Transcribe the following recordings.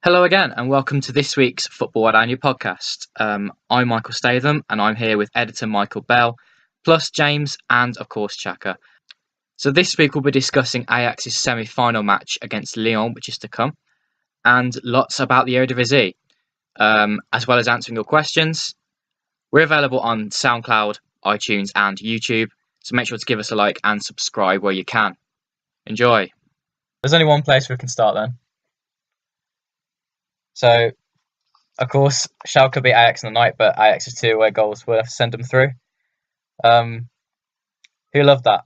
Hello again, and welcome to this week's Football-Oranje podcast. I'm Michael Statham, and I'm here with editor Michael Bell, plus James and, of course, Chaka. So this week we'll be discussing Ajax's semi-final match against Lyon, which is to come, and lots about the Eredivisie, as well as answering your questions. We're available on SoundCloud, iTunes, and YouTube, so make sure to give us a like and subscribe where you can. Enjoy. There's only one place we can start then. So, of course, Schalke beat Ajax in the night, but Ajax's 2 away goals were to send them through. Who loved that?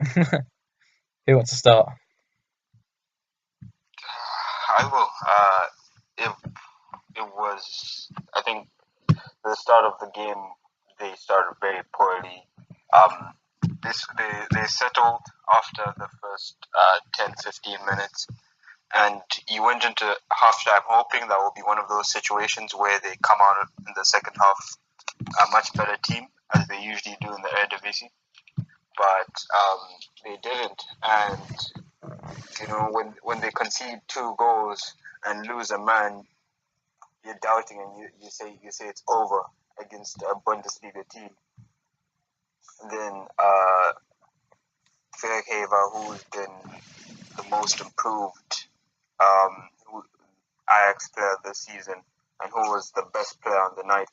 Who wants to start? I will. It was. I think the start of the game they started very poorly. They settled after the first 10-15 minutes. And you went into halftime hoping that will be one of those situations where they come out in the second half a much better team, as they usually do in the Eredivisie. But they didn't. And, when they concede 2 goals and lose a man, you're doubting and you say it's over against a Bundesliga team. And then Verheven, who's been the most improved Ajax player this season and who was the best player on the night,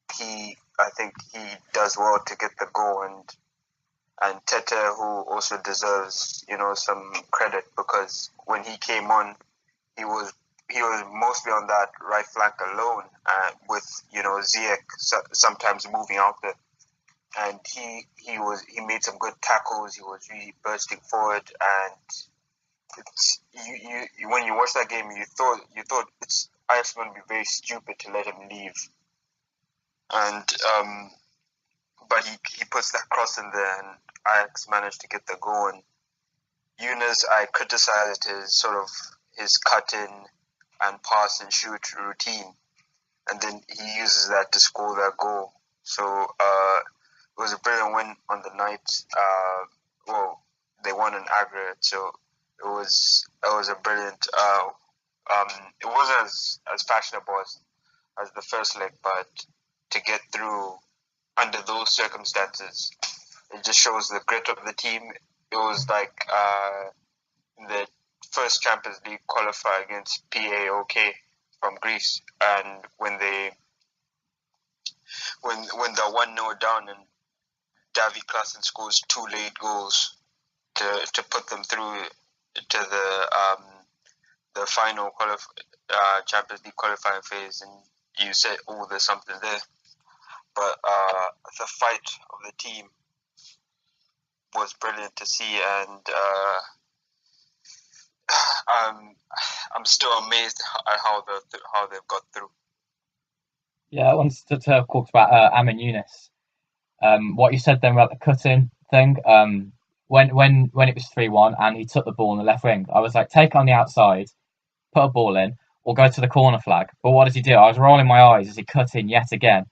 I think he does well to get the goal, and Tete, who also deserves some credit, because when he came on he was mostly on that right flank alone, with Ziyech sometimes moving out there, and he made some good tackles. He was really bursting forward, and when you watch that game, you thought it's Ajax going to be very stupid to let him leave, and but he puts that cross in there, and Ajax managed to get the goal. And Younes, I criticized his cut in and pass and shoot routine, and then he uses that to score that goal. So it was a brilliant win on the night. They won an aggregate, so. It was a brilliant. It wasn't as fashionable as the first leg, but to get through under those circumstances, it just shows the grit of the team. It was like the first Champions League qualifier against PAOK from Greece, and when they're 1-0 down, and Davy Klaassen scores 2 late goals to put them through to the final Champions League qualifying phase, and you said, "Oh, there's something there." But the fight of the team was brilliant to see, and I'm still amazed at how they've got through. Yeah, I wanted to talk about Amin Younes. What you said then about the cutting thing. When it was 3-1 and he took the ball in the left wing, I was like, take it on the outside, put a ball in, or go to the corner flag. But what does he do? I was rolling my eyes as he cut in yet again.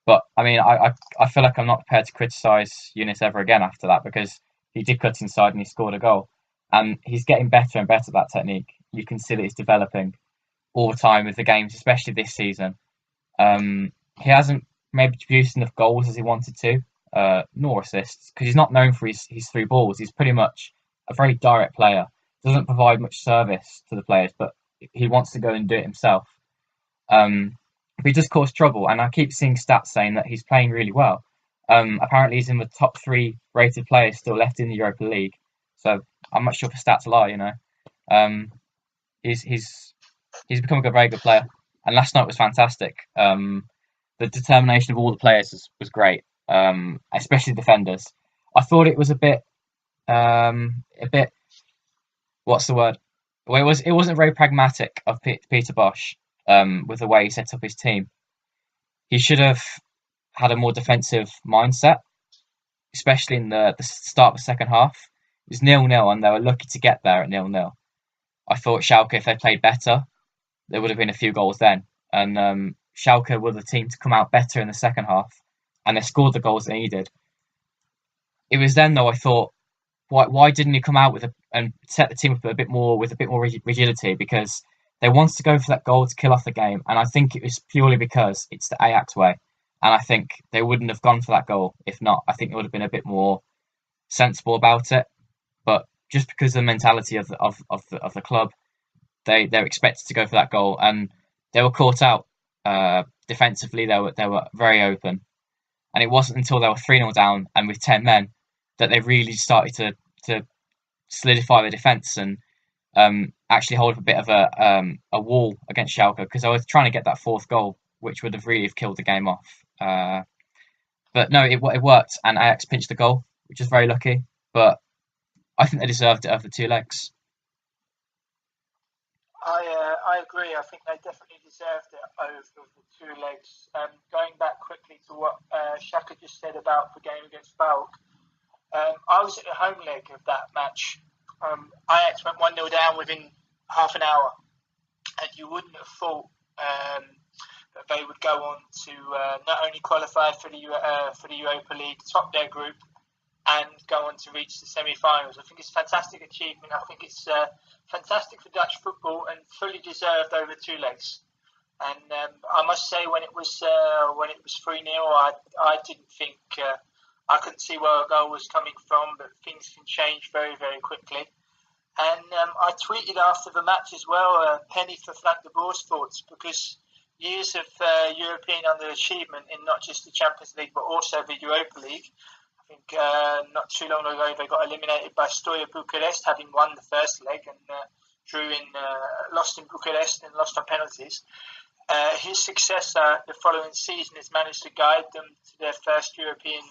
But I mean, I feel like I'm not prepared to criticise Younes ever again after that, because he did cut inside and he scored a goal. And he's getting better and better at that technique. You can see that he's developing all the time with the games, especially this season. He hasn't maybe produced enough goals as he wanted to. Nor assists, because he's not known for his through balls. He's pretty much a very direct player. Doesn't provide much service to the players, but he wants to go and do it himself. But he does cause trouble, and I keep seeing stats saying that he's playing really well. Apparently he's in the top 3 rated players still left in the Europa League. So I'm not sure if the stats lie, He's become a very good player. And last night was fantastic. The determination of all the players was great. Especially defenders. I thought it was a bit what's the word? Well, it wasn't very pragmatic of Peter Bosz with the way he set up his team. He should have had a more defensive mindset, especially in the start of the second half. It was 0-0 and they were lucky to get there at 0-0. I thought Schalke, if they played better, there would have been a few goals then. And Schalke were the team to come out better in the second half, and they scored the goals they needed. It was then, though, I thought, why didn't he come out and set the team up with a bit more rigidity? Because they wanted to go for that goal to kill off the game, and I think it was purely because it's the Ajax way. And I think they wouldn't have gone for that goal if not. I think it would have been a bit more sensible about it. But just because of the mentality of the club, they're expected to go for that goal, and they were caught out defensively. They were very open, and it wasn't until they were 3-0 down and with 10 men that they really started to solidify the defence and actually hold up a bit of a wall against Schalke, because I was trying to get that fourth goal, which would have really killed the game off. But no, it worked, and Ajax pinched the goal, which is very lucky. But I think they deserved it over 2 legs. I agree. I think they definitely deserved it over the 2 legs. Going back quickly to what Chaka just said about the game against Falk, I was at the home leg of that match. Ajax went 1-0 down within half an hour, and you wouldn't have thought that they would go on to not only qualify for the Europa League, top their group, and go on to reach the semi-finals. I think it's a fantastic achievement. I think it's fantastic for Dutch football and fully deserved over 2 legs. And I must say, when it was 3-0, I didn't think I couldn't see where a goal was coming from, but things can change very, very quickly. And I tweeted after the match as well, penny for Frank de Boer's thoughts, because years of European underachievement in not just the Champions League but also the Europa League. I think not too long ago they got eliminated by Steaua Bucharest, having won the first leg, and lost in Bucharest and lost on penalties. His successor the following season has managed to guide them to their first European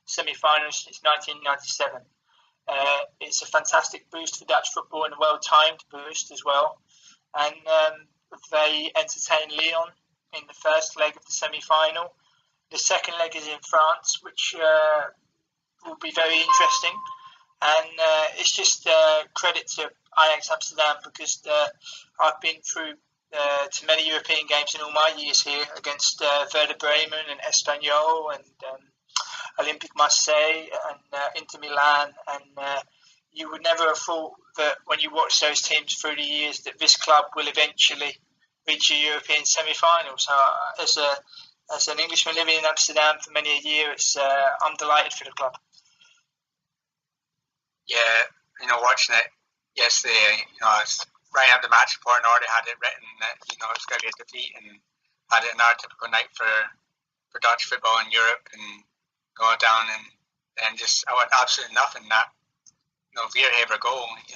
semi-finals since 1997. It's a fantastic boost for Dutch football, and a well-timed boost as well. And they entertain Lyon in the first leg of the semi-final. The second leg is in France, which will be very interesting. And it's just credit to Ajax Amsterdam, because I've been through to many European games in all my years here against Werder Bremen and Espanyol and Olympique Marseille and Inter Milan, and you would never have thought that when you watch those teams through the years that this club will eventually reach a European semi-final. So as an Englishman living in Amsterdam for many a year, I'm delighted for the club. Yeah, watching it yesterday, I was writing up the match report and already had it written that, it was going to be a defeat, and had it another typical night for Dutch football in Europe, and going down and just, I want absolutely nothing that, Weerhaver goal, he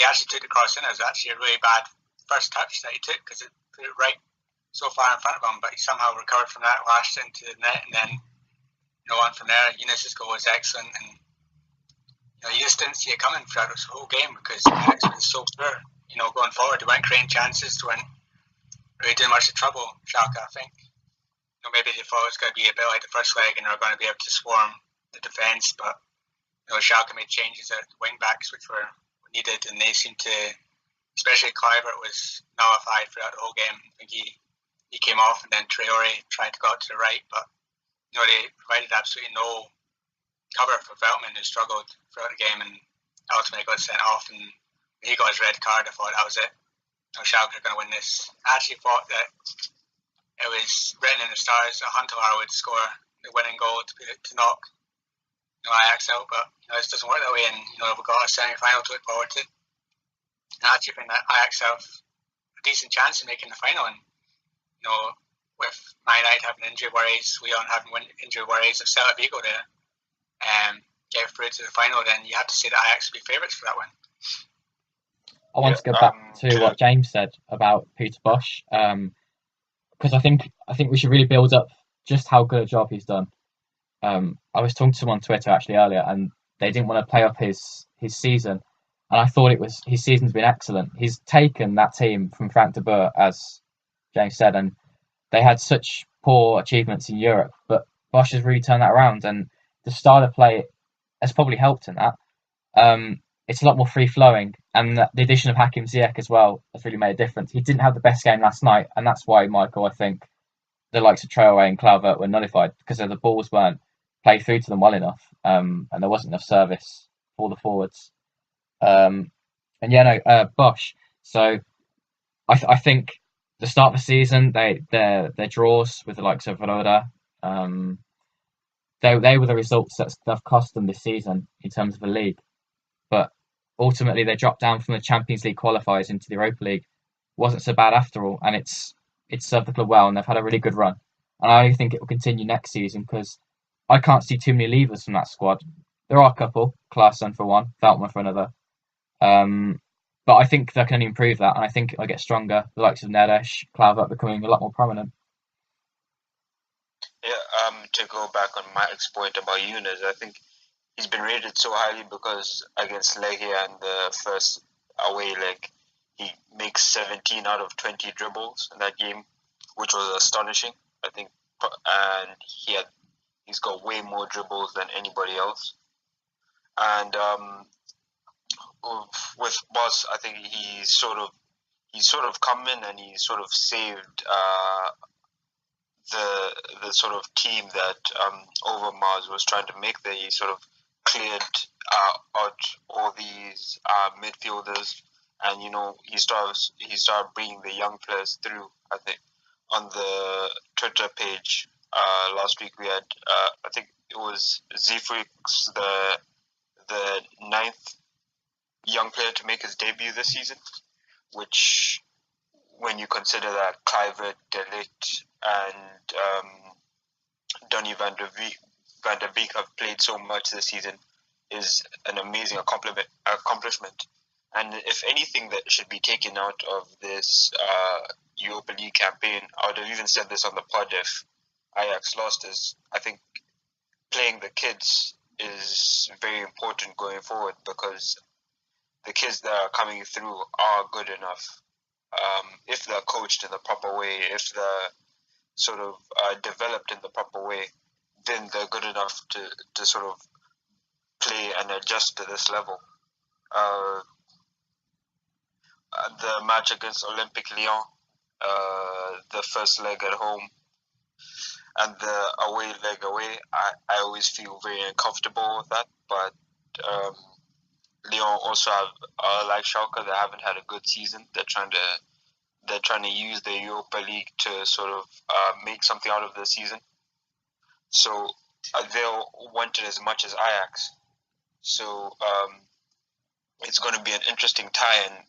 actually took the cross in. It was actually a really bad first touch that he took, because it put it right so far in front of him, but he somehow recovered from that, lashed into the net, and then, on from there, Younes's goal was excellent, and you just didn't see it coming throughout this whole game, because Ajax was so poor, going forward. They weren't creating chances, they weren't really doing much of trouble. Schalke, I think, maybe they thought it was going to be a bit like the first leg and they were going to be able to swarm the defence, but Schalke made changes at the wing backs which were needed, and they seemed to, especially Kluivert was nullified throughout the whole game. I think he came off, and then Traore tried to go out to the right, but they provided absolutely no cover for Veltman, who struggled throughout the game and ultimately got sent off, and when he got his red card, I thought that was it. Schalke are going to win this. I actually thought that it was written in the stars that Huntelaar would score the winning goal to knock Ajax out, but it just doesn't work that way, and we've got a semi-final to look forward to. And I actually think that Ajax have a decent chance of making the final, and with Man United having injury worries, Lyon having injury worries, if Celta Vigo there get through to the final, then you have to say that Ajax will be favourites for that one. I want to go back to what James said about Peter Bosz, because I think we should really build up just how good a job he's done. I was talking to him on Twitter actually earlier, and they didn't want to play up his season, and I thought his season's been excellent. He's taken that team from Frank de Boer, as James said, and they had such poor achievements in Europe, but Bosz has really turned that around, and the style of play has probably helped in that. It's a lot more free-flowing, and the addition of Hakim Ziyech as well has really made a difference. He didn't have the best game last night, and that's why, Michael, I think the likes of Traore and Kluivert were nullified, because the balls weren't played through to them well enough, and there wasn't enough service for the forwards. Bosz. So I think the start of the season, their draws with the likes of Roda, they were the results that have cost them this season in terms of the league. But ultimately, they dropped down from the Champions League qualifiers into the Europa League. Wasn't so bad after all, and it's served the club well, and they've had a really good run. And I think it will continue next season because I can't see too many leavers from that squad. There are a couple, Klaassen for one, Veltman for another. But I think they can only improve that, and I think it'll get stronger. The likes of Neres, Klaver becoming a lot more prominent. Yeah, to go back on Mike's point about Younes, I think he's been rated so highly because against Legia in the first away leg, he makes 17 out of 20 dribbles in that game, which was astonishing, I think. And he's got way more dribbles than anybody else. And with Boss, I think he's sort of come in and he sort of saved the sort of team that Overmars was trying to make there. He sort of cleared out all these midfielders, and he started bringing the young players through. I think on the Twitter page last week we had I think it was Zifrix, the 9th young player to make his debut this season, which, when you consider that Kluivert, De Ligt, and Donny van der Beek have played so much this season, is an amazing accomplishment. And if anything that should be taken out of this Europa League campaign, I would have even said this on the pod if Ajax lost, is I think playing the kids is very important going forward, because the kids that are coming through are good enough. If they're coached in the proper way, if they're sort of developed in the proper way, then they're good enough to sort of play and adjust to this level. The match against Olympique Lyon, the first leg at home, and the away leg away, I always feel very uncomfortable with that. But Lyon also have, like Schalke, they haven't had a good season. They're trying to use the Europa League to sort of make something out of the season. So they'll want it as much as Ajax. So it's going to be an interesting tie, and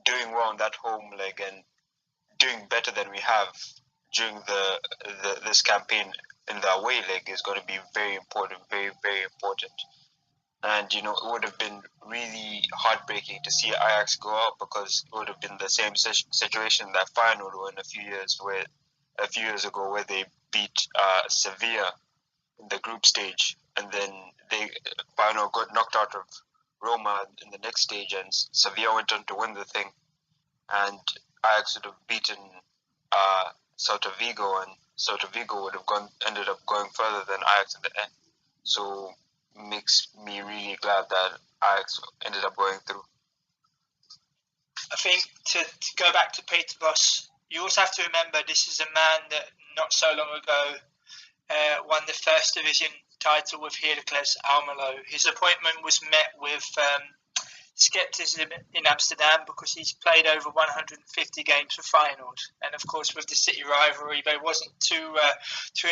doing well in that home leg and doing better than we have during this campaign in the away leg is going to be very important, very, very important. And, it would have been really heartbreaking to see Ajax go out, because it would have been the same situation that Feyenoord were in a few years ago, where they beat Sevilla in the group stage, and then Feyenoord got knocked out of Roma in the next stage, and Sevilla went on to win the thing, and Ajax would have beaten Celta Vigo, and Celta Vigo would have ended up going further than Ajax in the end. So makes me really glad that Ajax ended up going through. I think to go back to Peter Bosz, you also have to remember this is a man that not so long ago won the first division title with Heracles Almelo. His appointment was met with scepticism in Amsterdam, because he's played over 150 games for Feyenoord, and of course with the City rivalry they wasn't too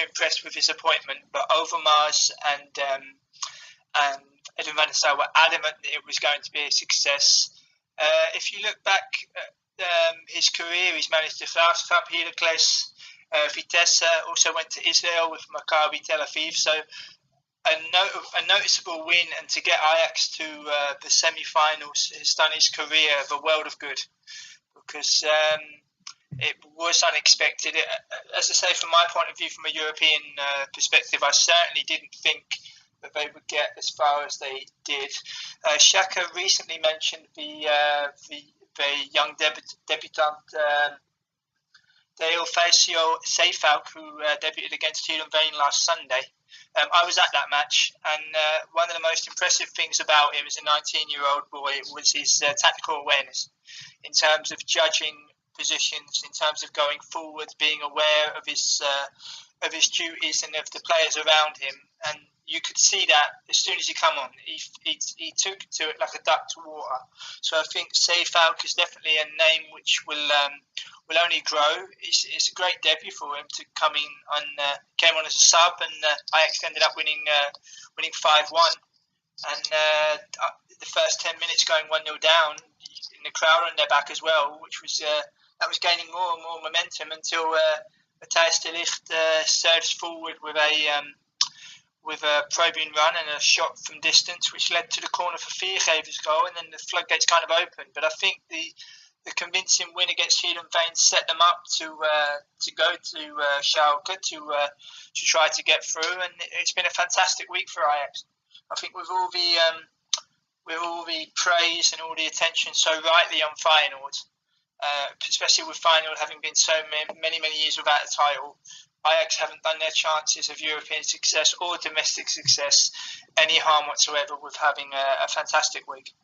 impressed with his appointment. But Overmars and Edwin van der Sar were adamant that it was going to be a success. If you look back at his career, he's managed the Graafschap, Heracles, Vitesse, also went to Israel with Maccabi Tel Aviv. So a noticeable win, and to get Ajax to the semi-finals has done his career the world of good, because it was unexpected. As I say, from my point of view, from a European perspective, I certainly didn't think that they would get as far as they did. Chaka recently mentioned the young debutant Dale Facio Seyfalk, who debuted against Heerenveen last Sunday. I was at that match, and one of the most impressive things about him as a 19-year-old boy was his tactical awareness in terms of judging positions, in terms of going forward, being aware of his duties and of the players around him. And you could see that as soon as he come on, he took to it like a duck to water. So I think Falk is definitely a name which will only grow. It's a great debut for him to come in and came on as a sub, and Ajax ended up winning 5-1. And the first 10 minutes going 1-0 down, in the crowd on their back as well, which was that was gaining more and more momentum until Matthijs de Ligt surged forward with a probing run and a shot from distance, which led to the corner for Viergever's goal, and then the floodgates kind of opened. But I think the convincing win against Heerenveen set them up to go to Schalke to try to get through, and it's been a fantastic week for Ajax. I think with all the praise and all the attention so rightly on Feyenoord, especially with Feyenoord having been so many years without a title, Ajax haven't done their chances of European success or domestic success any harm whatsoever with having a fantastic week.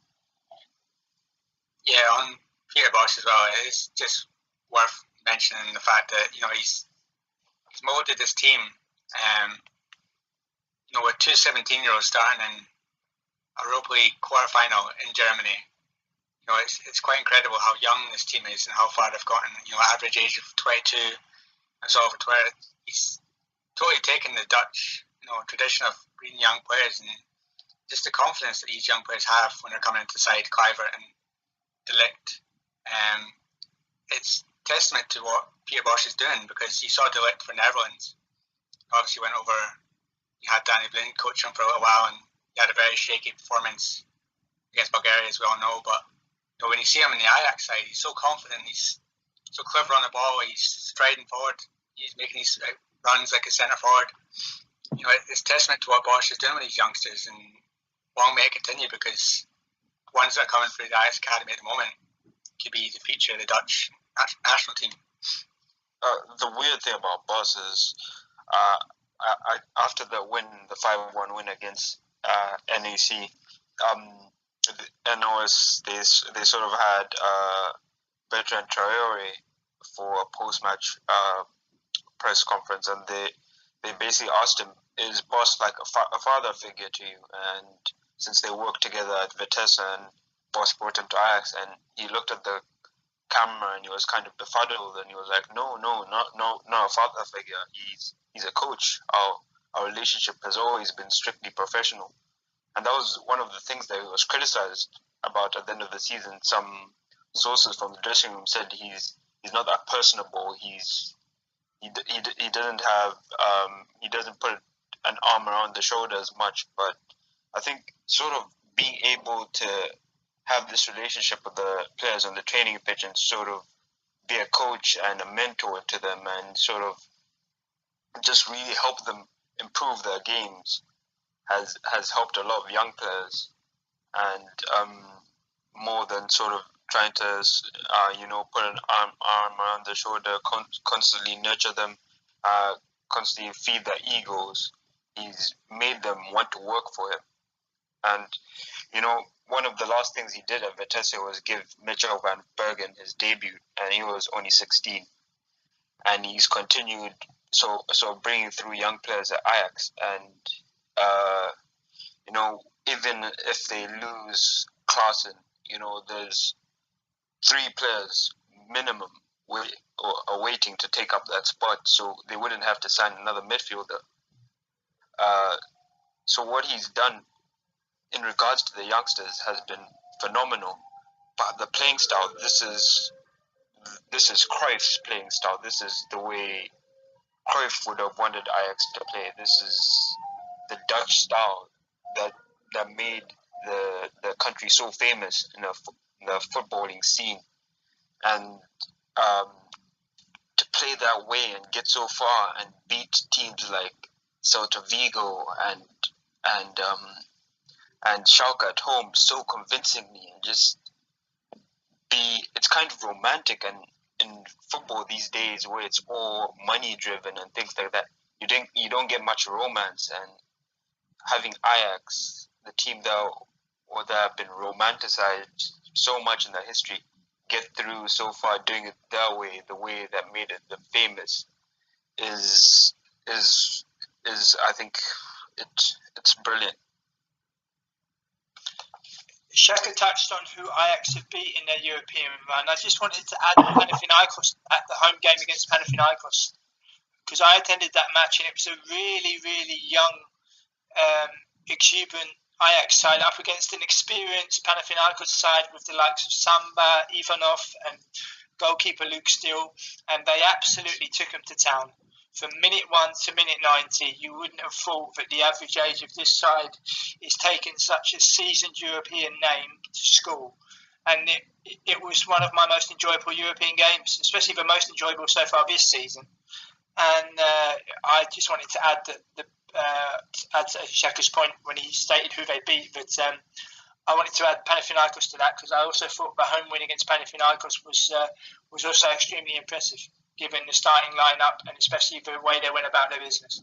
Yeah, on Peter Bosz as well, it's just worth mentioning the fact that he's moulded this team. With two 17-year-olds starting in a Europa League quarter-final in Germany, it's quite incredible how young this team is and how far they've gotten. Average age of 22. I saw over Twitter, he's totally taken the Dutch, tradition of breeding young players, and just the confidence that these young players have when they're coming into the side, Kluivert and de Ligt. It's testament to what Peter Bosz is doing, because he saw de Ligt for Netherlands. Obviously went over, he had Danny Blind coach him for a little while, and he had a very shaky performance against Bulgaria, as we all know. But when you see him in the Ajax side, he's so confident, he's so clever on the ball, he's striding forward, he's making these runs like a centre forward. It's testament to what Bosz is doing with these youngsters, and long may it continue, because ones that are coming through the Ajax Academy at the moment could be the future of the Dutch national team. The weird thing about Bosz is, after the 5-1 win against NEC, NOS, they sort of had Bertrand Traore for a post-match press conference, and they basically asked him, is Bosz like a father figure to you? And since they worked together at Vitesse, and Bosz brought him to Ajax, and he looked at the camera and he was kind of befuddled, and he was like, no, not a father figure. He's a coach. Our relationship has always been strictly professional. And that was one of the things that he was criticized about at the end of the season. Some sources from the dressing room said he's not that personable. He doesn't have he doesn't put an arm around the shoulder as much. But I think sort of being able to have this relationship with the players on the training pitch and sort of be a coach and a mentor to them, and sort of just really help them improve their games has helped a lot of young players, and more than sort of trying to put an arm around their shoulder, constantly nurture them, constantly feed their egos. He's made them want to work for him. And one of the last things he did at Vitesse was give Mitchell van Bergen his debut, and he was only 16. And he's continued so bringing through young players at Ajax, and even if they lose Klaassen, there's 3 players minimum are waiting to take up that spot, so they wouldn't have to sign another midfielder. So what he's done in regards to the youngsters has been phenomenal. But the playing style, this is Cruyff's playing style. This is the way Cruyff would have wanted Ajax to play. This is the Dutch style that made the country so famous in the footballing scene. And to play that way and get so far and beat teams like Celta Vigo and Schalke at home so convincingly, and just it's kind of romantic. And in football these days, where it's all money driven and things like that, you don't get much romance. And having Ajax, the team that have been romanticized so much in their history, get through so far doing it their way, the way that made it them famous, is I think it's brilliant. Chaka touched on who Ajax have beat in their European run. I just wanted to add Panathinaikos at the home game against Panathinaikos, because I attended that match and it was a really, really young, exuberant Ajax side up against an experienced Panathinaikos side with the likes of Samba, Ivanov, and goalkeeper Luke Steele, and they absolutely took them to town. From minute 1 to minute 90, you wouldn't have thought that the average age of this side is taking such a seasoned European name to school. And it was one of my most enjoyable European games, especially the most enjoyable so far this season. And I just wanted to add add to Shaka's point when he stated who they beat, but I wanted to add Panathinaikos to that, because I also thought the home win against Panathinaikos was also extremely impressive, given the starting lineup and especially the way they went about their business.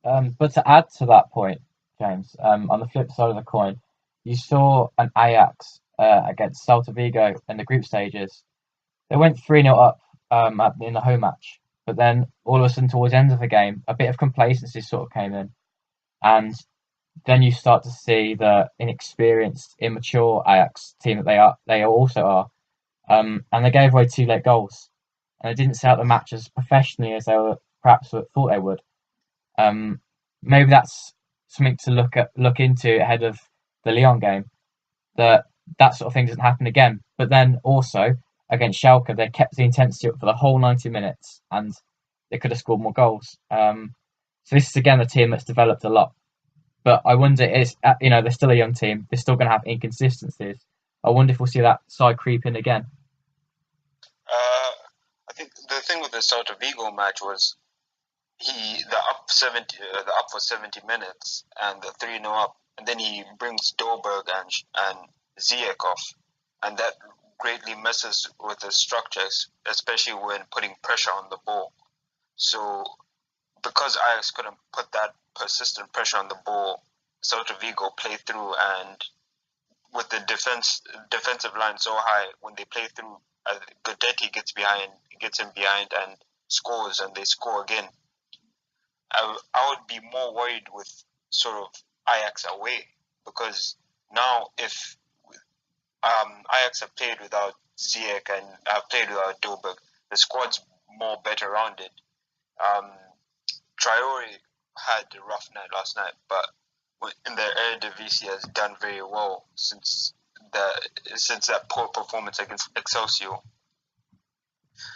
But to add to that point, James, on the flip side of the coin, you saw an Ajax against Celta Vigo in the group stages. They went 3-0 up in the home match, but then all of a sudden towards the end of the game, a bit of complacency sort of came in, and then you start to see the inexperienced, immature Ajax team that they also are, and they gave away 2 late goals, and they didn't set out the match as professionally as they were perhaps thought they would. Maybe that's something to look into ahead of the Lyon game, that sort of thing doesn't happen again. But then also against Schalke, they kept the intensity up for the whole 90 minutes, and they could have scored more goals. So this is again a team that's developed a lot. But I wonder, they're still a young team. They're still going to have inconsistencies. I wonder if we'll see that side creep in again. I think the thing with the Celta Vigo match was the up for 70 minutes and the 3-0 up, and then he brings Dolberg and Ziyech off, and that greatly messes with the structures, especially when putting pressure on the ball. So because Ajax couldn't put that persistent pressure on the ball, Celta Vigo played through, and with the defensive line so high, when they play through, Gudetti gets him behind and scores, and they score again. I would be more worried with sort of Ajax away, because now if Ajax have played without Ziyech and have played without Dolberg, the squad's more better rounded. Traore had a rough night last night, but in the Eredivisie has done very well since that poor performance against Excelsior.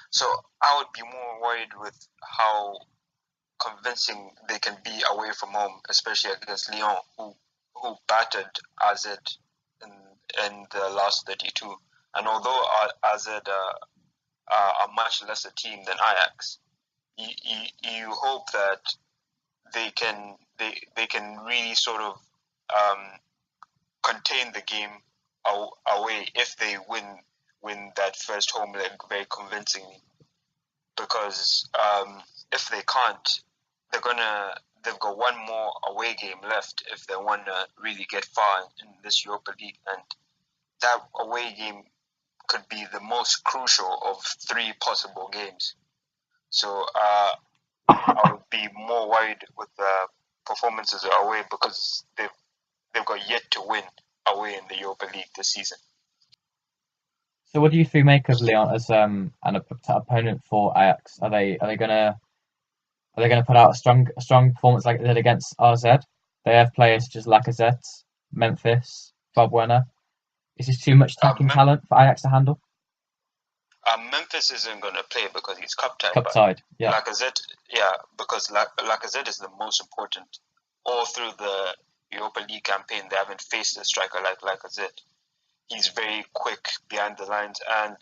So I would be more worried with how convincing they can be away from home, especially against Lyon, who battered AZ in the last 32. And although AZ are a much lesser team than Ajax, you hope that they can really sort of contain the game away if they win that first home leg very convincingly. Because if they can't, they've got one more away game left if they want to really get far in this Europa League, and that away game could be the most crucial of 3 possible games. So I would be more worried with the performances away, because they've got yet to win away in the Europa League this season. So what do you think make of Lyon as an opponent for Ajax? Are they gonna put out a strong performance like they did against RZ? They have players such as Lacazette, Memphis, Valbuena. Is this too much attacking talent for Ajax to handle? Memphis isn't going to play because he's cup-tied. Cup-tied, yeah. Lacazette, because Lacazette is the most important. All through the Europa League campaign, they haven't faced a striker like Lacazette. He's very quick behind the lines, and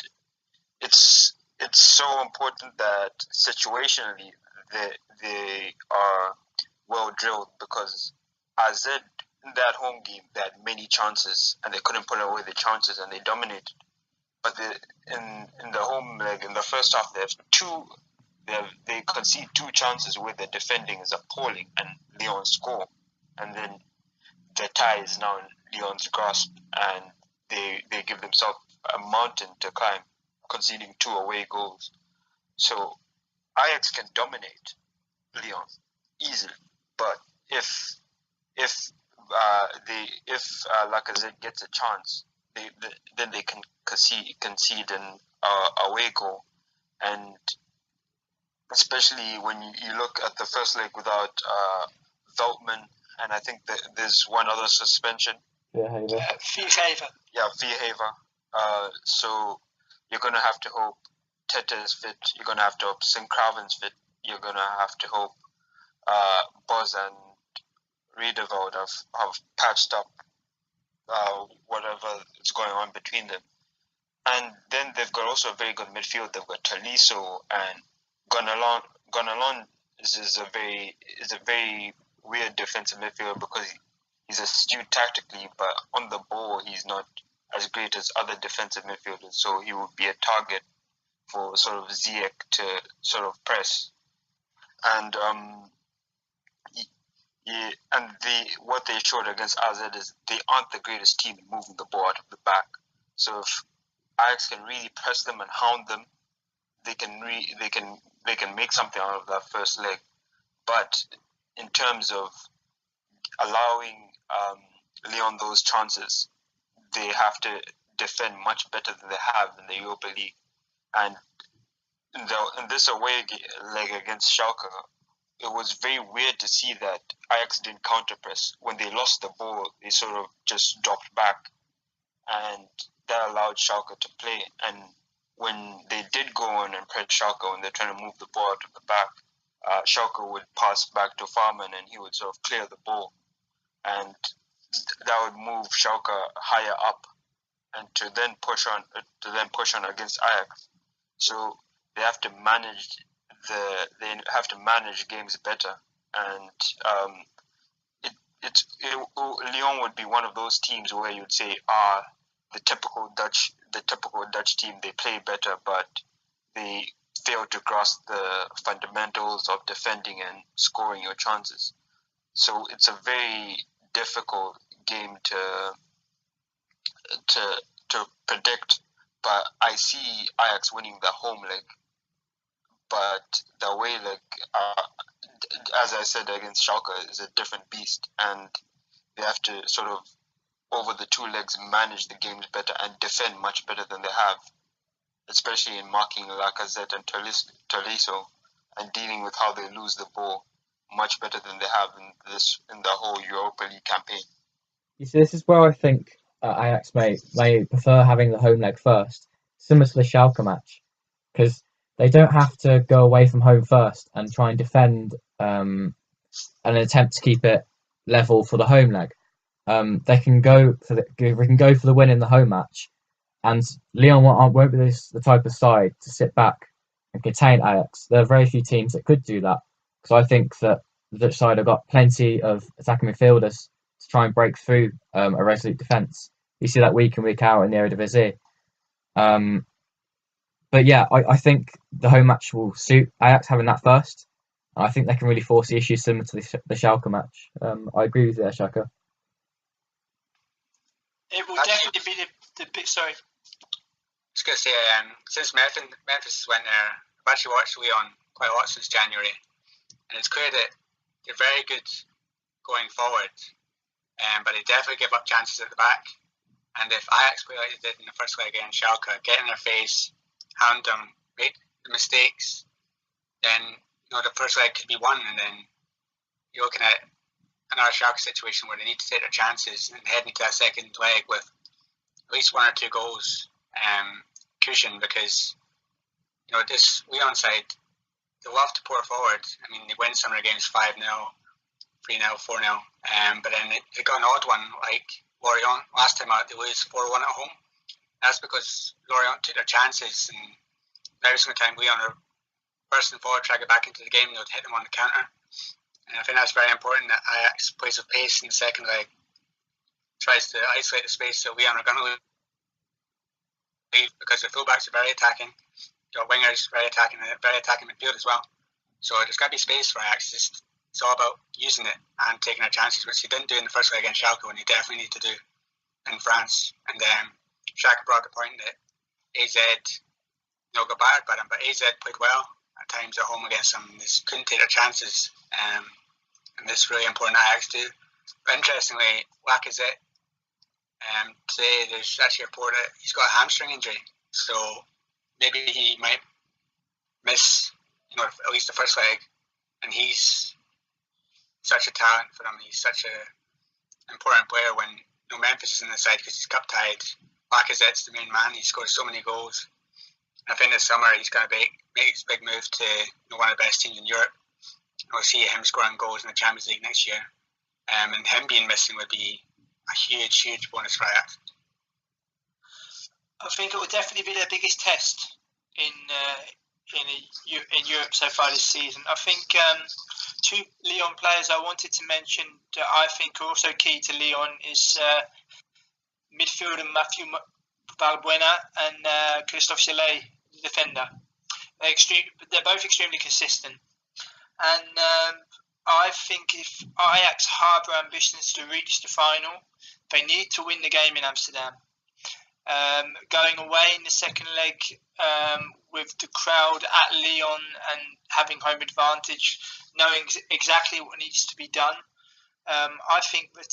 it's so important that situationally they are well drilled, because AZ in that home game they had many chances and they couldn't put away the chances, and they dominated. But in the home leg, in the first half, they concede 2 chances where the defending is appalling, and Lyon score, and then the tie is now in Lyon's grasp, and they give themselves a mountain to climb, conceding 2 away goals. So Ajax can dominate Lyon easily, But if Lacazette gets a chance, then they can concede an away goal, and especially when you look at the first leg without Veltman, and I think that there's one other suspension. Viergever. Yeah, Viergever. So you're going to have to hope Tete is fit. You're going to have to hope Sint-Kraven's fit. You're going to have to hope Boz and Riedewald have patched up whatever is going on between them. And then they've got also a very good midfield. They've got Tolisso and Gonalon. Gonalon is a very weird defensive midfielder because he's astute tactically, but on the ball he's not as great as other defensive midfielders. So he would be a target for sort of Ziyech to sort of press. And what they showed against AZ is they aren't the greatest team in moving the ball out of the back. So if Ajax can really press them and hound them, they can make something out of that first leg. But in terms of allowing Lyon those chances, they have to defend much better than they have in the Europa League. And in this away leg against Schalke, it was very weird to see that Ajax didn't counter-press. When they lost the ball, they sort of just dropped back, and that allowed Schalke to play. And when they did go on and press Schalke, when they're trying to move the ball out of the back, Schalke would pass back to Farman, and he would sort of clear the ball, and that would move Schalke higher up, and to then push on against Ajax. So they have to manage games better, and Lyon would be one of those teams where you'd say the typical Dutch team. They play better, but they fail to grasp the fundamentals of defending and scoring your chances. So it's a very difficult game to predict, but I see Ajax winning the home leg. But the away leg, as I said, against Schalke is a different beast, and they have to sort of, over the two legs, manage the games better and defend much better than they have, especially in marking Lacazette and Tolisso and dealing with how they lose the ball much better than they have in the whole Europa League campaign. You see, this is where I think Ajax may prefer having the home leg first, similar to the Schalke match, because they don't have to go away from home first and try and defend an attempt to keep it level for the home leg. They can go for the win in the home match, and Lyon won't be the type of side to sit back and contain Ajax. There are very few teams that could do that, because I think that the Dutch side have got plenty of attacking midfielders to try and break through a resolute defence. You see that week in, week out in the Eredivisie. But yeah, I think the home match will suit Ajax having that first. I think they can really force the issue similar to the Schalke match. I agree with you there, Chaka. It will definitely be the big. Sorry. I was going to say, since Memphis went there, I've actually watched Lyon quite a lot since January, and it's clear that they're very good going forward, but they definitely give up chances at the back. And if Ajax play like they did in the first leg against Schalke, get in their face, hound them, make the mistakes, then the first leg could be won, and then you're looking at another Schalke situation where they need to take their chances and head into that second leg with at least one or two goals cushion, because this Lyon side, they love to pour forward. I mean, they win some of their games 5-0, 3-0, 4-0, but then they got an odd one like Lorient last time out. They lose 4-1 at home. That's because Lorient took their chances, and every single time Lyon are bursting forward, try to get back into the game, they would hit them on the counter. And I think that's very important that Ajax plays with pace in the second leg, tries to isolate the space that Lyon are going to leave, because the fullbacks are very attacking, your wingers very attacking, and very attacking midfield as well. So there's got to be space for Ajax. It's all about using it and taking our chances, which he didn't do in the first leg against Schalke, and he definitely need to do in France. And Chaka brought the point that AZ got battered by them, but AZ played well at times at home against them. They couldn't take their chances. and this is really important to Ajax too. But interestingly, Lacazette, today there's actually a report that he's got a hamstring injury, so maybe he might miss, at least the first leg. And he's such a talent for them. He's such an important player when Memphis is in the side because he's cup tied. Lacazette's the main man. He scores so many goals. And I think this summer he's going to make his big move to one of the best teams in Europe. We'll see him scoring goals in the Champions League next year. And him being missing would be a huge, huge bonus for Ajax. I think it will definitely be their biggest test in Europe so far this season. I think two Lyon players I wanted to mention that I think are also key to Lyon is midfielder Mathieu Valbuena and Christophe Chalet, the defender. They're both extremely consistent. And I think if Ajax harbour ambitions to reach the final, they need to win the game in Amsterdam. Going away in the second leg with the crowd at Lyon and having home advantage, knowing exactly what needs to be done, I think that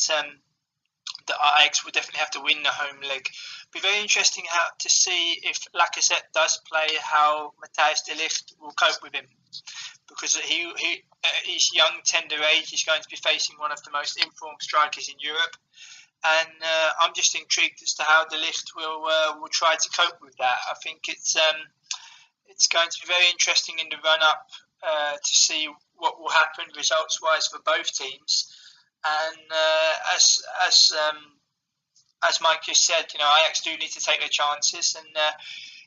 the Ajax will definitely have to win the home leg. It'll be very interesting to see if Lacazette does play, how Matthijs de Ligt will cope with him. Because he's young, tender age, he's going to be facing one of the most informed strikers in Europe. And I'm just intrigued as to how de Ligt will try to cope with that. I think it's going to be very interesting in the run-up to see what will happen results-wise for both teams. And as Mike just said, Ajax do need to take their chances, and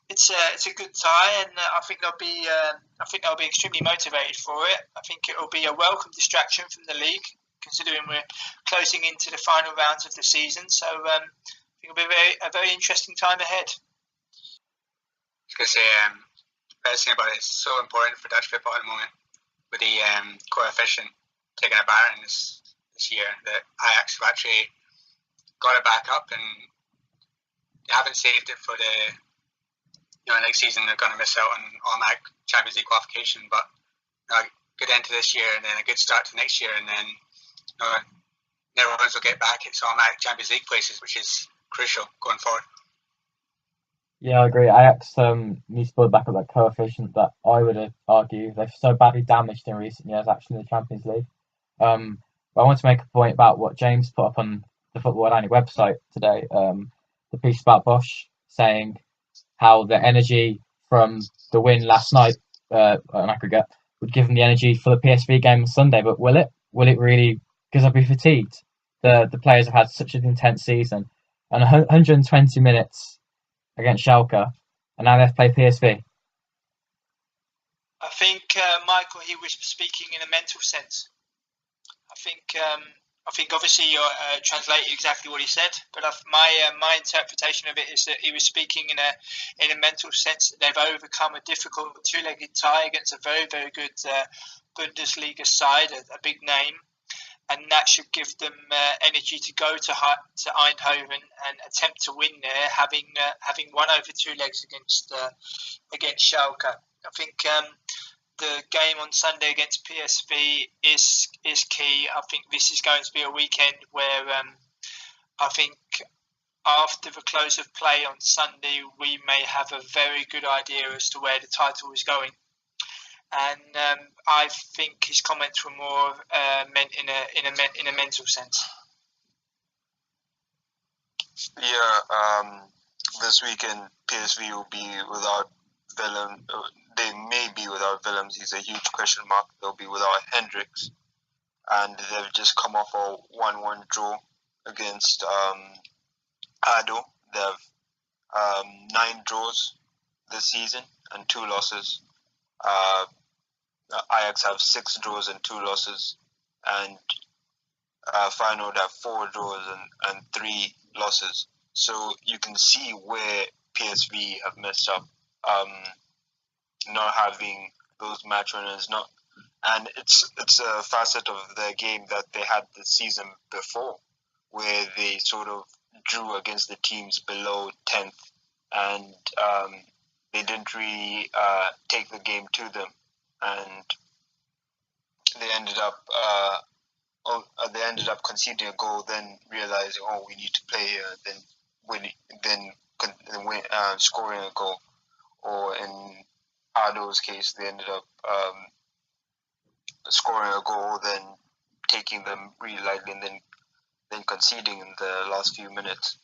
it's a good tie, and I think they'll be extremely motivated for it. I think it will be a welcome distraction from the league, considering we're closing into the final rounds of the season. So I think it'll be a very interesting time ahead. I was going to say, the best thing about it is so important for Dutch football at the moment, with the coefficient taking a battering this year, that Ajax have actually got it back up, and they haven't saved it for the next season. They're going to miss out on automatic Champions League qualification, but good end to this year and then a good start to next year, and then Netherlands will get back its automatic Champions League places, which is crucial going forward. Yeah, I agree. Ajax needs to build back up that coefficient that I would argue they've so badly damaged in recent years, actually, in the Champions League. But I want to make a point about what James put up on the Football-Oranje website today. The piece about Bosch saying how the energy from the win last night on aggregate would give them the energy for the PSV game on Sunday. But will it? Will it really? Because I'll be fatigued. The players have had such an intense season, and 120 minutes against Schalke, and now they have to play PSV. I think Michael, he was speaking in a mental sense. I think obviously you're translating exactly what he said, but my interpretation of it is that he was speaking in a mental sense that they've overcome a difficult two-legged tie against a very, very good Bundesliga side, a big name, and that should give them energy to go to Eindhoven and attempt to win there, having won over two legs against Schalke. I think the game on Sunday against PSV is key. I think this is going to be a weekend where I think after the close of play on Sunday, we may have a very good idea as to where the title is going. And I think his comments were more meant in a mental sense. Yeah, this weekend PSV will be without Willem. They may be without Willems. He's a huge question mark. They'll be without Hendricks, and they've just come off a 1-1 draw against ADO. They have 9 draws this season and 2 losses. Ajax have 6 draws and 2 losses, and Feyenoord have 4 draws and 3 losses. So you can see where PSV have messed up, not having those match winners. And it's a facet of their game that they had the season before, where they sort of drew against the teams below 10th, and they didn't really take the game to them, and they ended up they ended up conceding a goal, then realizing, we need to play here, scoring a goal. Or in Ardo's case, they ended up scoring a goal, then taking them really lightly, and then conceding in the last few minutes.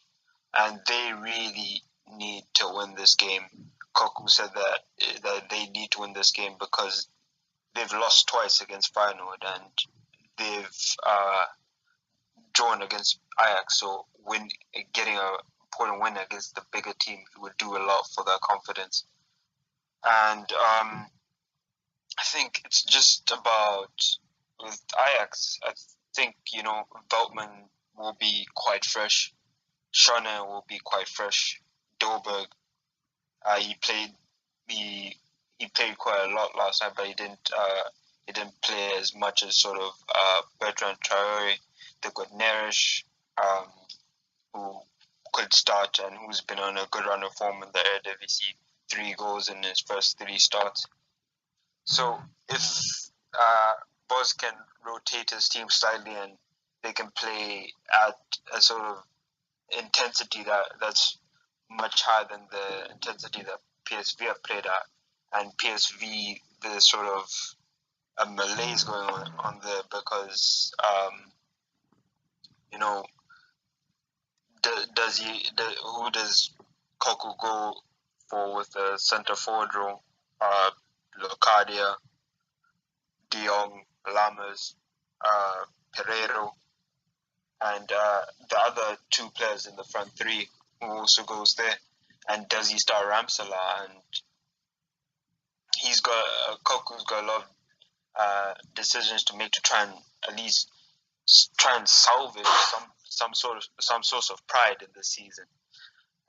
And they really need to win this game. Koku said that they need to win this game because they've lost twice against Feyenoord and they've drawn against Ajax. So getting a important win against the bigger team would do a lot for their confidence. And I think it's just about with Ajax. I think Veltman will be quite fresh. Schöne will be quite fresh. Dolberg, he played quite a lot last night, but he didn't play as much as sort of Bertrand Traore. They've got Neres, who could start and who's been on a good run of form in the Eredivisie, 3 goals in his first 3 starts. So if Bosz can rotate his team slightly and they can play at a sort of intensity that's much higher than the intensity that PSV have played at, and PSV, there's sort of a malaise going on there because who does Koku go for with the centre forward role? Locadia, De Jong, Lammers, Pereiro, and the other 2 players in the front 3 who also goes there. And does he start Ramsala? And Koku's got a lot of decisions to make to try and at least try and salvage some source of pride in the season.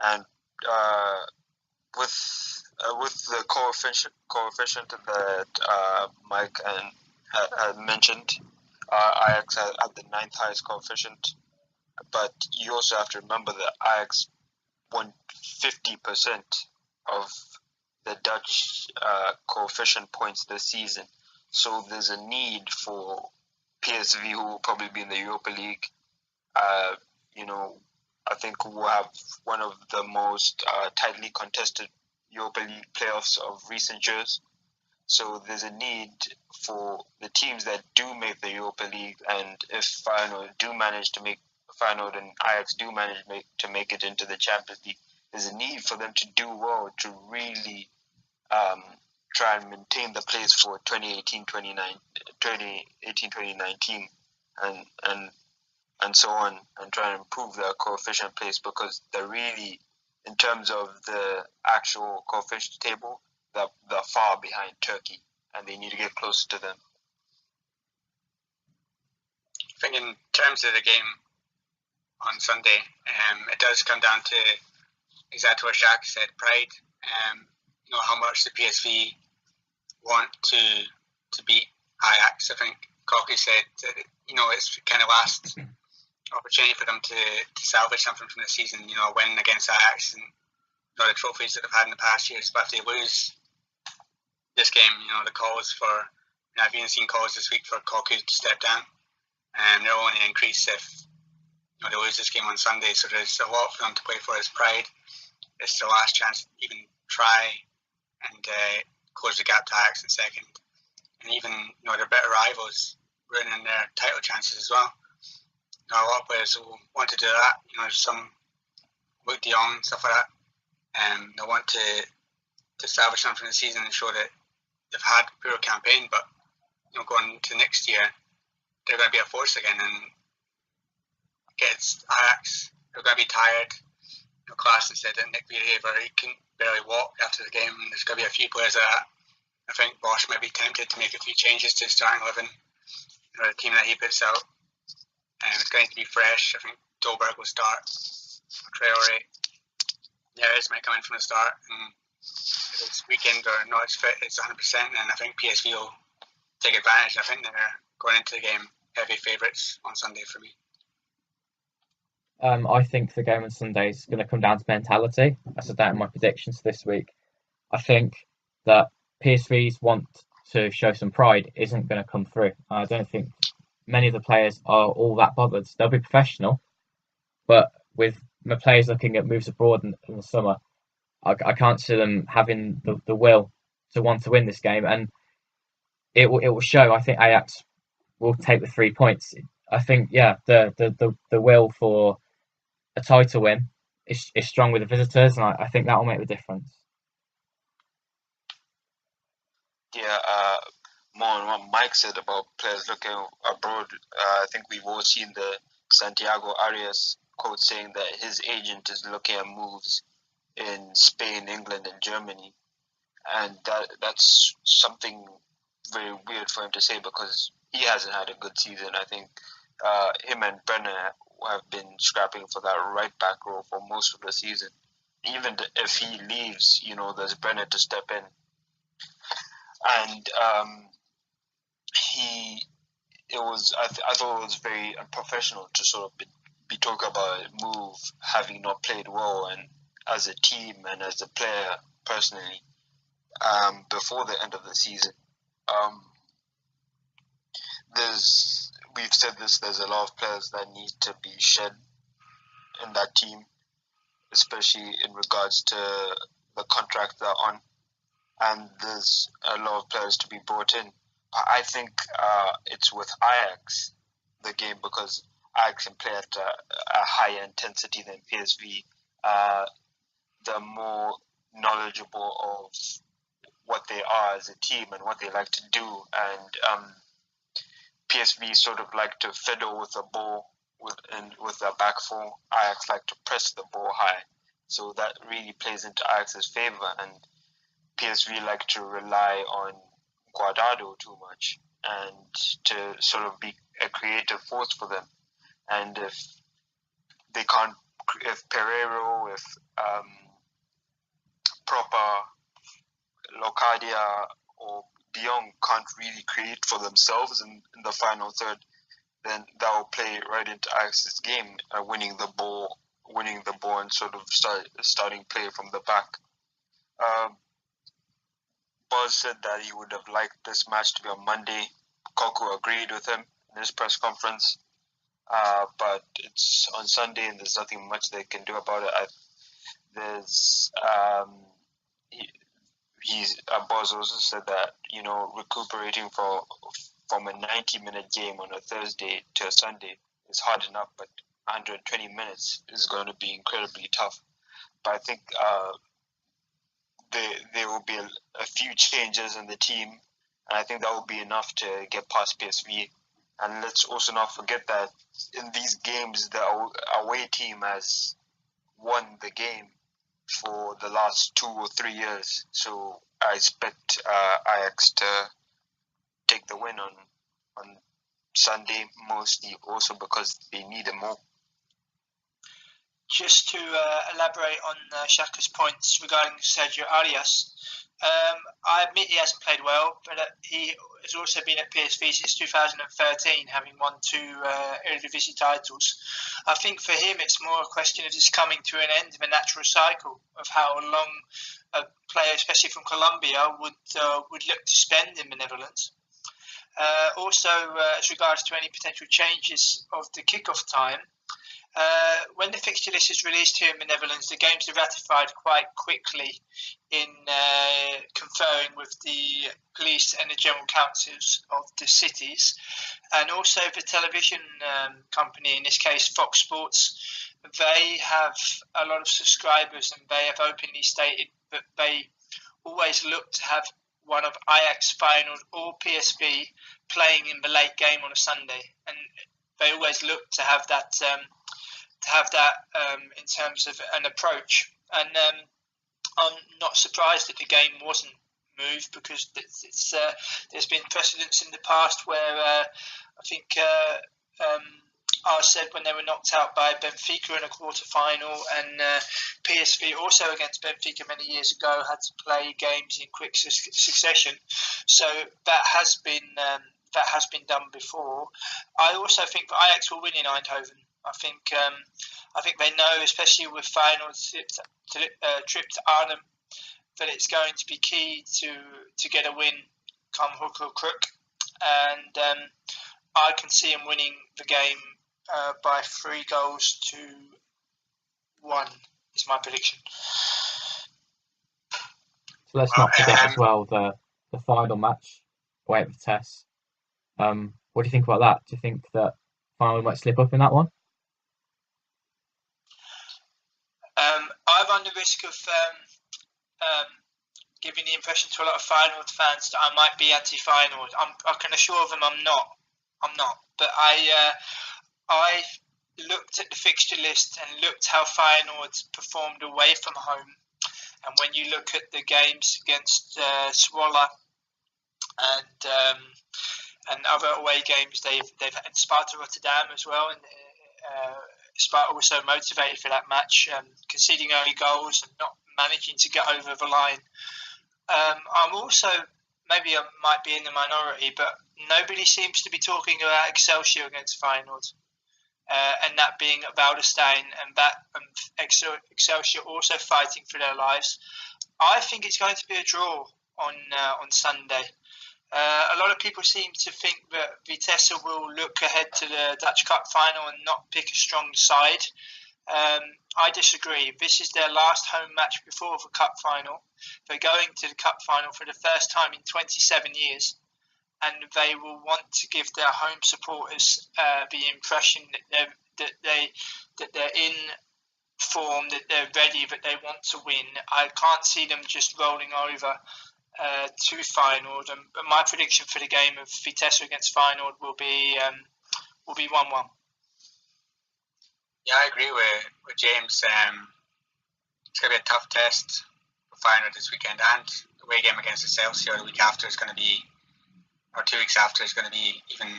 And with the coefficient that Mike had mentioned, Ajax had the 9th highest coefficient, but you also have to remember that Ajax won 50% of the Dutch coefficient points this season. So there's a need for PSV, who will probably be in the Europa League. I think we'll have one of the most tightly contested Europa League playoffs of recent years. So there's a need for the teams that do make the Europa League, and if Feyenoord and Ajax do manage to make it into the Champions League, there's a need for them to do well to really try and maintain the place for 2018-2019 and so on, and try and improve their coefficient place, because they're really, in terms of the actual coefficient table, they're far behind Turkey, and they need to get closer to them. I think in terms of the game on Sunday, it does come down to exactly what Chaka said, pride. How much the PSV want to beat Ajax. I think Koku said that, it's kind of last opportunity for them to salvage something from the season, a win against Ajax and the trophies that they've had in the past years. But if they lose this game, the calls for, I've even seen calls this week for Koku to step down, and they'll only increase if they lose this game on Sunday. So there's a lot for them to play for as pride. It's their last chance to even try and close the gap to Ajax in second. And even, their better rivals ruining their title chances as well. A lot of players will want to do that. There's some Luke De Jong and stuff like that. They want to salvage something from the season and show that they've had a poor campaign, but going to next year, they're going to be a force again. And against Ajax, they're going to be tired. Klaassen said that Nick Viergever, he couldn't barely walk after the game, and there's going to be a few players that I think Bosz might be tempted to make a few changes to starting 11, the team that he puts out. It's going to be fresh. I think Dolberg will start. Traore, Neres might come in from the start, and if it's weekend or not as fit, it's 100%, and I think PSV will take advantage. I think they're going into the game heavy favourites on Sunday for me. I think the game on Sunday is going to come down to mentality. I said that in my predictions this week. I think that PSV's want to show some pride isn't going to come through. I don't think many of the players are all that bothered. They'll be professional, but with my players looking at moves abroad in the summer, I can't see them having the will to want to win this game, and it will show. I think Ajax will take the 3 points. I think the will for a title win is strong with the visitors, and I think that will make the difference. Yeah, more on what Mike said about players looking abroad. I think we've all seen the Santiago Arias quote saying that his agent is looking at moves in Spain, England, and Germany, and that's something very weird for him to say because he hasn't had a good season. I think him and Brenner have been scrapping for that right back role for most of the season. Even if he leaves, there's Brenner to step in. And I thought it was very unprofessional to sort of be talking about a move having not played well and as a team and as a player personally before the end of the season. We've said this, there's a lot of players that need to be shed in that team, especially in regards to the contract they're on. And there's a lot of players to be brought in. I think it's with Ajax, the game, because Ajax can play at a higher intensity than PSV. They're more knowledgeable of what they are as a team and what they like to do. And PSV sort of like to fiddle with the ball with their back four. Ajax like to press the ball high. So that really plays into Ajax's favour. And PSV like to rely on Guardado too much and to sort of be a creative force for them. And if Pereiro, if Proper, Locadia or De Jong can't really create for themselves in the final third, then that will play right into Ajax's game, winning the ball and sort of starting play from the back. Buzz said that he would have liked this match to be on Monday. Koku agreed with him in his press conference, but it's on Sunday and there's nothing much they can do about it. Buzz also said that recuperating from a 90-minute game on a Thursday to a Sunday is hard enough, but 120 minutes is going to be incredibly tough. But I think there will be a few changes in the team, and I think that will be enough to get past PSV. And let's also not forget that in these games, the away team has won the game for the last 2 or 3 years. So I expect Ajax to take the win on Sunday, mostly also because they need it more. Just to elaborate on Chaka's points regarding Sergio Arias, I admit he hasn't played well, but he has also been at PSV since 2013, having won 2 Eredivisie titles. I think for him it's more a question of just coming to an end of a natural cycle of how long a player, especially from Colombia, would look to spend in the Netherlands. Also, as regards to any potential changes of the kickoff time, when the fixture list is released here in the Netherlands, the games are ratified quite quickly in conferring with the police and the general councils of the cities. And also the television company, in this case Fox Sports, they have a lot of subscribers and they have openly stated that they always look to have one of Ajax, Feyenoord or PSV playing in the late game on a Sunday. And they always look to have that in terms of an approach. And I'm not surprised that the game wasn't moved because there's been precedents in the past where I think I said when they were knocked out by Benfica in a quarter-final, and PSV also against Benfica many years ago had to play games in quick succession. So that has been done before. I also think that Ajax will win in Eindhoven. I think they know, especially with Feyenoord's trip to Arnhem, that it's going to be key to get a win come hook or crook. And I can see him winning the game by 3-1 is my prediction. So let's not forget as well the final match, away at Vitesse. What do you think about that? Do you think that Feyenoord might slip up in that one? I run the risk of giving the impression to a lot of Feyenoord fans that I might be anti-Feyenoord. I can assure them I'm not. But I looked at the fixture list and looked how Feyenoord performed away from home. And when you look at the games against Zwolle and other away games, they've had Sparta Rotterdam as well, and Sparta was so motivated for that match, conceding early goals and not managing to get over the line. I'm also, maybe I might be in the minority, but nobody seems to be talking about Excelsior against Feyenoord, and that being Woudenstein and Excelsior also fighting for their lives. I think it's going to be a draw on Sunday. A lot of people seem to think that Vitesse will look ahead to the Dutch Cup final and not pick a strong side. I disagree. This is their last home match before the Cup final. They're going to the Cup final for the first time in 27 years, and they will want to give their home supporters the impression that they're in form, that they're ready, that they want to win. I can't see them just rolling over to Feyenoord. But my prediction for the game of Vitesse against Feyenoord will be 1-1. Yeah, I agree with James. It's going to be a tough test for Feyenoord this weekend, and the away game against Excelsior the week after is going to be, or 2 weeks after, is going to be even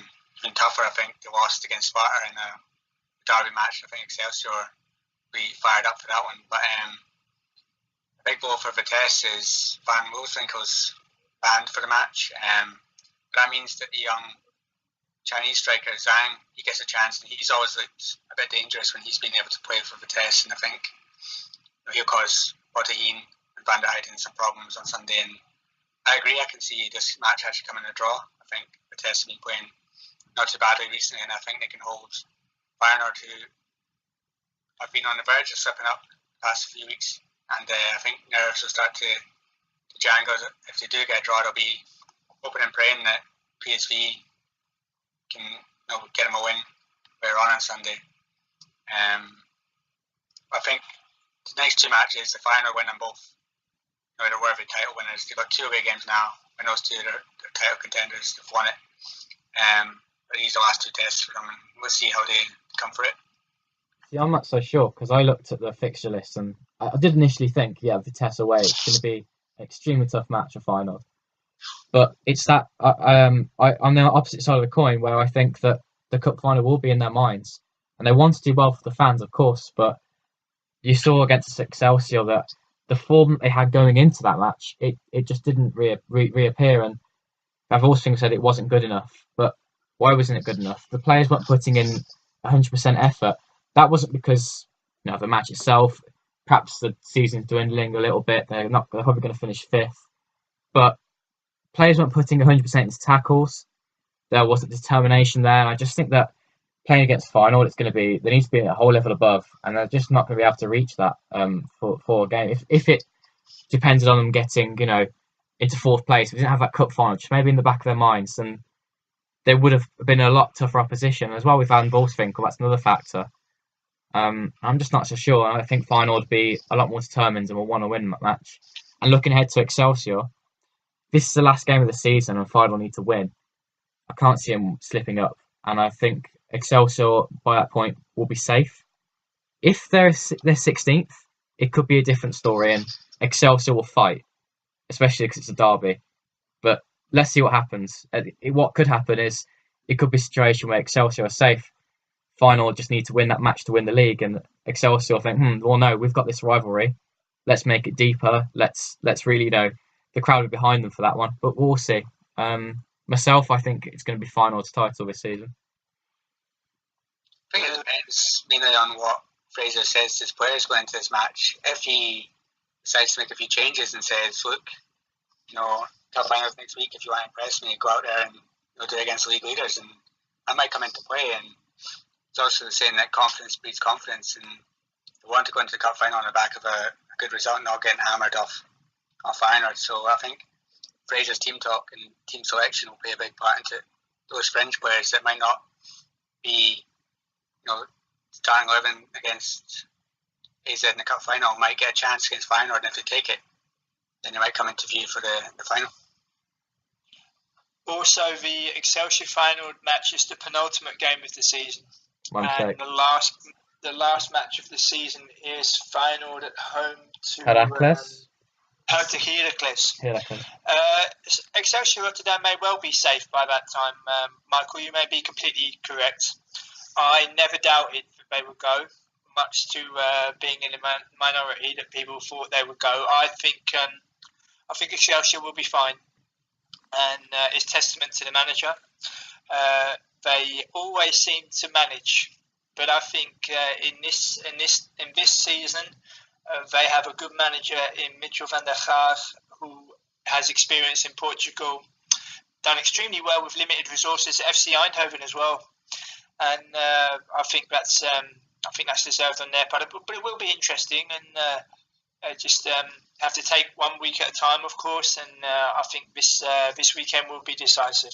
tougher. I think they lost against Sparta in a derby match. I think Excelsior will be fired up for that one. But the big blow for Vitesse is Van Wolfswinkel's banned for the match. But that means that the young Chinese striker Zhang, he gets a chance, and he's always looked a bit dangerous when he's been able to play for Vitesse, and I think he'll cause Botaheen and Van der Heijden some problems on Sunday. And I agree, I can see this match actually coming a draw. I think Vitesse have been playing not too badly recently, and I think they can hold Feyenoord, who have been on the verge of slipping up the past few weeks, and I think nerves will start to jangle. If they do get a draw, they'll be hoping and praying that PSV can get them a win later on Sunday. I think the next 2 matches, the Feyenoord win them both. They're worthy title winners. They've got 2 away games now, and those 2 are title contenders. They've won it. But these are the last 2 tests for them, and we'll see how they come for it. See, I'm not so sure, because I looked at the fixture list and I did initially think, Vitesse away, it's going to be an extremely tough match for Feyenoord. But it's that I'm on the opposite side of the coin, where I think that the cup final will be in their minds, and they want to do well for the fans, of course. But you saw against Excelsior that the form they had going into that match, it just didn't reappear, and I've also said it wasn't good enough. But why wasn't it good enough? The players weren't putting in 100% effort. That wasn't because the match itself. Perhaps the season's dwindling a little bit. They're probably going to finish 5th, but players weren't putting 100% into tackles. There wasn't determination there. And I just think that playing against Feyenoord, they need to be a whole level above, and they're just not going to be able to reach that for a game. If it depended on them getting into 4th place, if we didn't have that cup final, just maybe in the back of their minds, and they would have been a lot tougher opposition as well. With Van Wolfswinkel, that's another factor. I'm just not so sure. I think Feyenoord would be a lot more determined and will want to win that match. And looking ahead to Excelsior, this is the last game of the season, and Feyenoord need to win. I can't see them slipping up, and I think Excelsior by that point will be safe. If they're 16th, it could be a different story, and Excelsior will fight, especially because it's a derby. But let's see what happens. What could happen is it could be a situation where Excelsior are safe. Feyenoord just need to win that match to win the league, and Excelsior think, well, no, we've got this rivalry. Let's make it deeper. Let's really the crowd will be behind them for that one. But we'll see. Myself, I think it's going to be Feyenoord's title this season. I think it depends mainly on what Fraser says to his players going into this match. If he decides to make a few changes and says, look, tough finals next week, if you want to impress me, go out there and do it against league leaders. And that might come into play. And it's also saying that confidence breeds confidence, and they want to go into the cup final on the back of a good result, not getting hammered off Feyenoord. So I think Fraser's team talk and team selection will play a big part into it. Those fringe players that might not be, starting 11 against AZ in the cup final might get a chance against Feyenoord, and if they take it, then they might come into view for the final. Also, the Excelsior Feyenoord match is the penultimate game of the season. And the last match of the season is Feyenoord at home to Heracles. Excelsior Rotterdam may well be safe by that time. Michael, you may be completely correct. I never doubted that they would go, much to being in a minority that people thought they would go. I think Excelsior will be fine, and it's testament to the manager. They always seem to manage, but I think in this season they have a good manager in Mitchell van der Gaag, who has experience in Portugal, done extremely well with limited resources at FC Eindhoven as well, and I think that's deserved on their part. But it will be interesting, and just have to take 1 week at a time, of course. And I think this weekend will be decisive.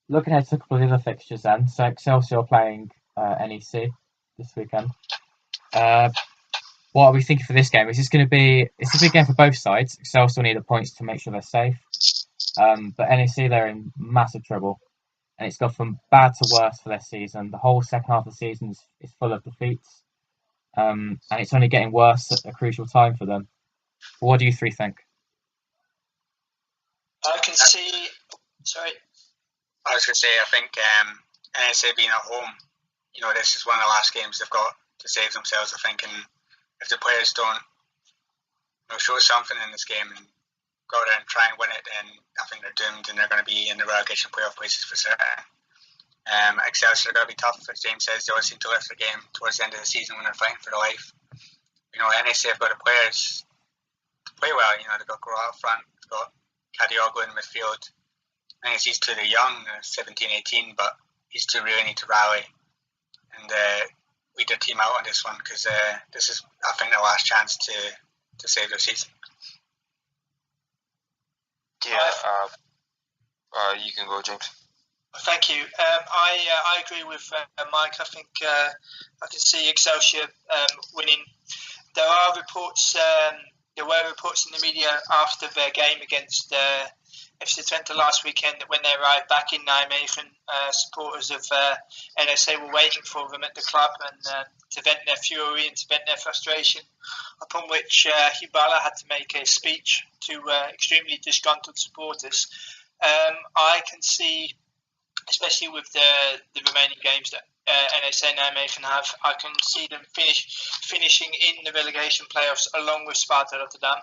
Looking ahead to a couple of other fixtures then. So Excelsior playing NEC this weekend. What are we thinking for this game? It's a big game for both sides. Excelsior need the points to make sure they're safe. But NEC, they're in massive trouble. And it's gone from bad to worse for their season. The whole second half of the season is full of defeats. And it's only getting worse at a crucial time for them. What do you three think? I can see... Sorry. I was going to say, I think NEC being at home, this is one of the last games they've got to save themselves, I think. And if the players don't show something in this game and go out there and try and win it, then I think they're doomed, and they're going to be in the relegation playoff places for certain. Excelsior are going to be tough, as James says. They always seem to lift the game towards the end of the season when they're fighting for their life. NEC have got the players to play well. They've got Rowe up front, they've got Kadioglu in midfield. I think these two are young, 17, 18, but these two really need to rally and lead their team out on this one, because this is, I think, their last chance to save their season. Yeah, you can go, James. Thank you. I agree with Mike. I think I can see Excelsior winning. There were reports in the media after their game against FC Twente last weekend that when they arrived back in Nijmegen, supporters of NEC were waiting for them at the club and to vent their fury and to vent their frustration, upon which Hibala had to make a speech to extremely disgruntled supporters. I can see, especially with the remaining games that NEC Nijmegen have, I can see them finishing in the relegation playoffs along with Sparta Rotterdam.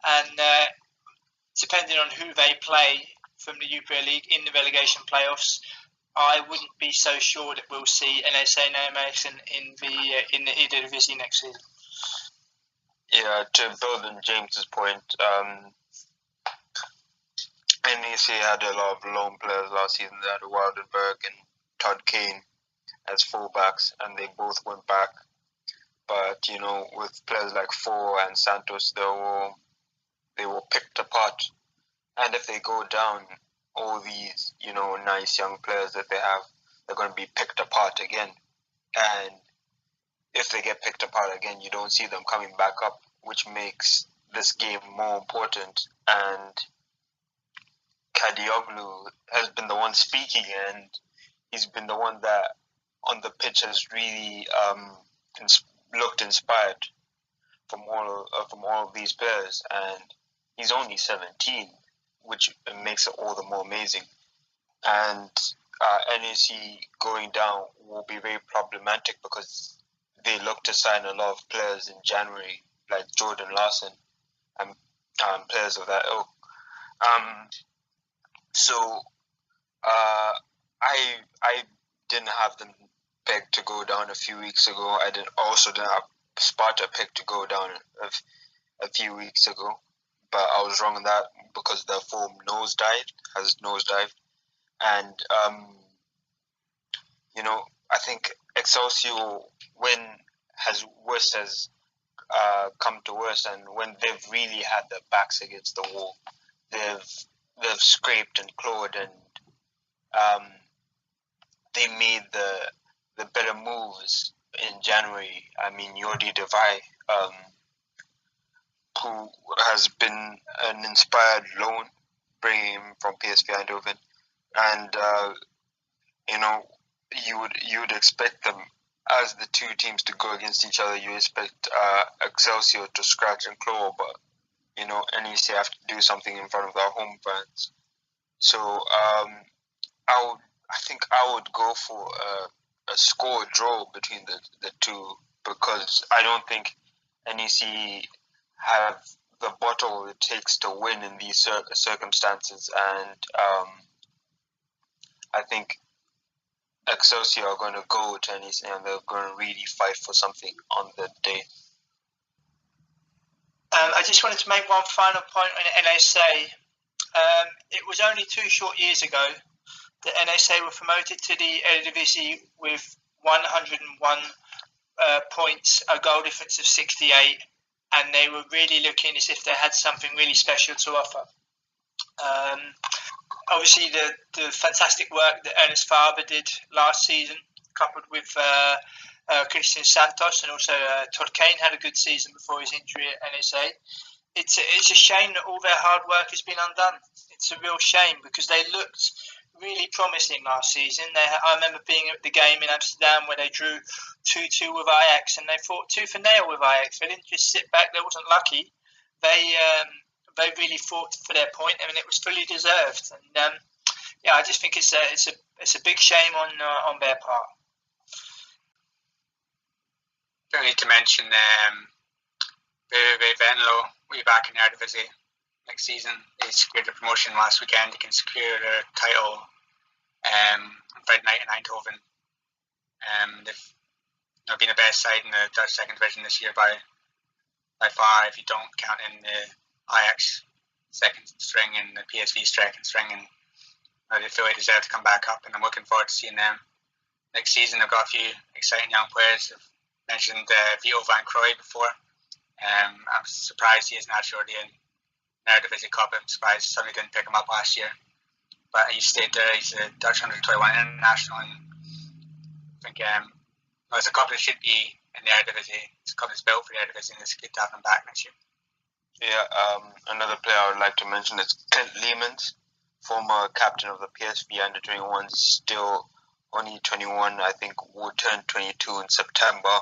And depending on who they play from the Jupiler League in the relegation playoffs, I wouldn't be so sure that we'll see NEC Nijmegen in the Eredivisie next season. Yeah, to build on James's point, NEC had a lot of lone players last season. They had Wildenberg and Todd Kane as fullbacks, and they both went back. But with players like Four and Santos, they were picked apart. And if they go down, all these nice young players that they have, they're going to be picked apart again. And if they get picked apart again, you don't see them coming back up, which makes this game more important. And Kadioglu has been the one speaking, and he's been the one that on the pitch has really looked inspired from all of these players. And he's only 17, which makes it all the more amazing. And NEC going down will be very problematic because they look to sign a lot of players in January, like Jordan Larson and players of that ilk. So I didn't have them pegged to go down a few weeks ago. I didn't have Sparta pegged to go down a few weeks ago, but I was wrong on that because their form has nosedived. And I think Excelsior, when worse has come to worse, and when they've really had their backs against the wall, they've scraped and clawed, and they made the better moves in January. I mean, Jordi Devay, who has been an inspired loan, bringing him from PSV Eindhoven, and you would expect them, as the two teams, to go against each other. You expect Excelsior to scratch and claw, but NEC have to do something in front of their home fans. So I think I would go for a score draw between the two, because I don't think NEC have the bottle it takes to win in these circumstances, and I think Excelsior are going to go to NEC and they're going to really fight for something on the day. I just wanted to make one final point on NEC. It was only 2 short years ago that NEC were promoted to the Eredivisie with 101 points, a goal difference of 68, and they were really looking as if they had something really special to offer. Obviously, the fantastic work that Ernest Faber did last season, coupled with Christian Santos, and also Todd Kane had a good season before his injury at NEC. It's a shame that all their hard work has been undone. It's a real shame, because they looked really promising last season. I remember being at the game in Amsterdam where they drew 2-2 with Ajax, and they fought tooth and nail with Ajax. They didn't just sit back. They wasn't lucky. They really fought for their point, and it was fully deserved. And I just think it's a big shame on their part. Don't need to mention Venlo. We're back in the Eredivisie next season. They secured the promotion last weekend. They can secure their title on Friday night in Eindhoven. They've been the best side in the Dutch second division this year by far, if you don't count in the Ajax second string and the PSV second string, and they feel they deserve to come back up, and I'm looking forward to seeing them next season. They've got a few exciting young players. I've mentioned Vito van Crooij before. I'm surprised he isn't actually already in Eredivisie Cup. I'm surprised somebody didn't pick him up last year, but he stayed there. He's a Dutch under-21 international, and I think it's a cup that should be in the Eredivisie. It's a cup that's built for the Eredivisie, and it's good to have him back next year. Yeah, another player I would like to mention is Clint Leemans, former captain of the PSV under-21, still only 21. I think will turn 22 in September.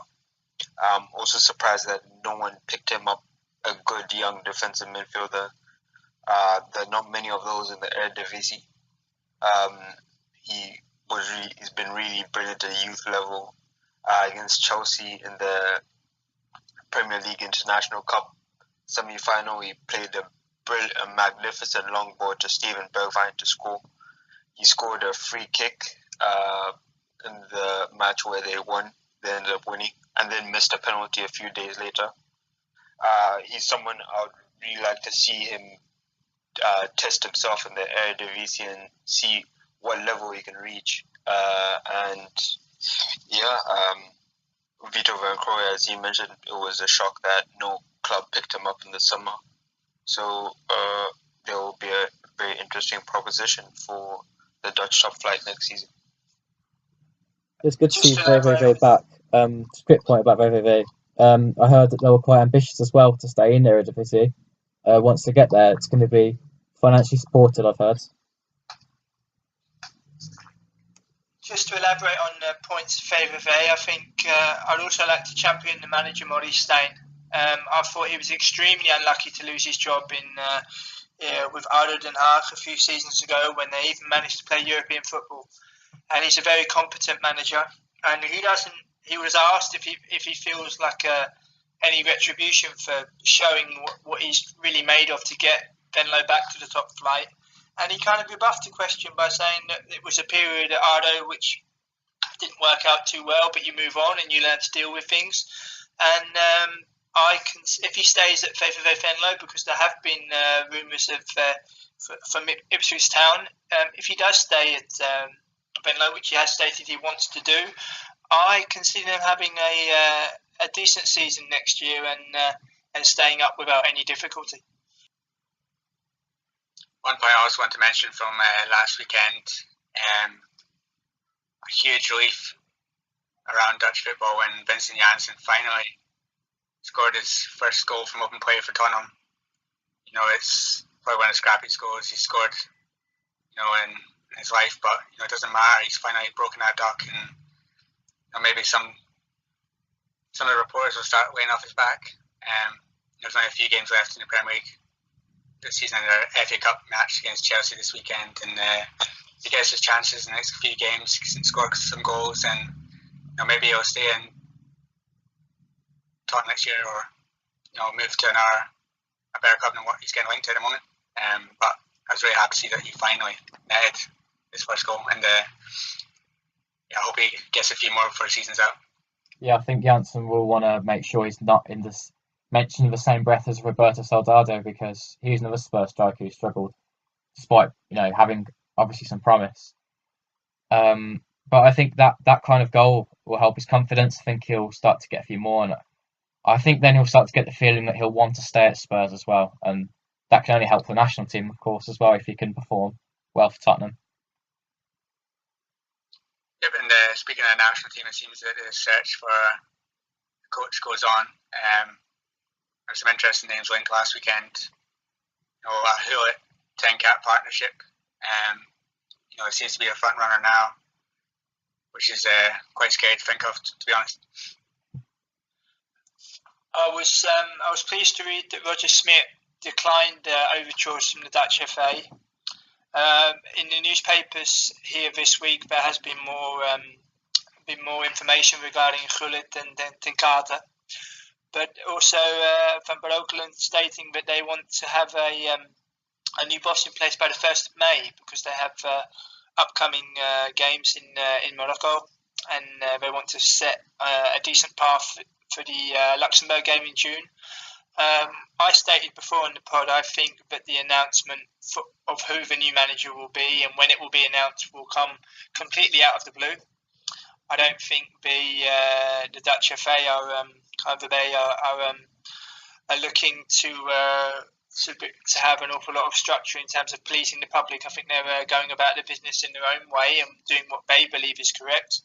Also surprised that no one picked him up, a good young defensive midfielder. There are not many of those in the Eredivisie. He's been really brilliant at youth level. Against Chelsea in the Premier League International Cup semi-final, he played a magnificent long ball to Steven Bergwijn to score. He scored a free kick in the match where they won. They ended up winning, and then missed a penalty a few days later. He's someone I would really like to see him test himself in the Eredivisie and see what level he can reach. Vito van Crooij, as he mentioned, it was a shock that no club picked him up in the summer. So there will be a very interesting proposition for the Dutch top flight next season. It's good to see VVV back. Quick point about VVV. I heard that they were quite ambitious as well to stay in the Eredivisie. Once they get there, it's going to be financially supported, I've heard. Just to elaborate on the points of VVV, I think I'd also like to champion the manager, Maurice Stijn. I thought he was extremely unlucky to lose his job with ADO Den Haag a few seasons ago, when they even managed to play European football. And he's a very competent manager. And he was asked if he feels like any retribution for showing what he's really made of to get Venlo back to the top flight. And he kind of rebuffed the question by saying that it was a period at ADO which didn't work out too well, but you move on and you learn to deal with things. And if he stays at VVV Venlo, because there have been rumours of from Ipswich Town. If he does stay at Venlo, which he has stated he wants to do, I can see them having a decent season next year and staying up without any difficulty. One point I also want to mention from last weekend, a huge relief around Dutch football when Vincent Janssen finally scored his first goal from open play for Tottenham. It's probably one of the scrappiest goals he's scored, in his life. But it doesn't matter. He's finally broken that duck, and maybe some of the reporters will start laying off his back. There's only a few games left in the Premier League this season. Their FA Cup match against Chelsea this weekend, and he gets his chances in the next few games. He can score some goals, and maybe he'll stay in Tottenham next year, or move to a better club than what he's getting linked to at the moment. But I was really happy to see that he finally netted his first goal, and I hope he gets a few more before the season's out. Yeah, I think Janssen will want to make sure he's not in this mentioned in the same breath as Roberto Soldado, because he's another Spurs striker who struggled despite having obviously some promise. But I think that kind of goal will help his confidence. I think he'll start to get a few more, and I think then he'll start to get the feeling that he'll want to stay at Spurs as well, and that can only help the national team, of course, as well, if he can perform well for Tottenham. Yep, and speaking of the national team, it seems that the search for a coach goes on. There's some interesting names linked last weekend. A Hullet 10-cap partnership. It seems to be a front runner now, which is quite scary to think of, to be honest. I was pleased to read that Roger Smith declined overtures from the Dutch FA. In the newspapers here this week, there has been more information regarding Gullit and Ten Kate, but also Van Breukelen stating that they want to have a new boss in place by the 1st of May, because they have upcoming games in Morocco, and they want to set a decent path for the Luxembourg game in June. I stated before in the pod, I think that the announcement of who the new manager will be and when it will be announced will come completely out of the blue. I don't think the Dutch FA are looking to have an awful lot of structure in terms of pleasing the public. I think they're going about the business in their own way and doing what they believe is correct.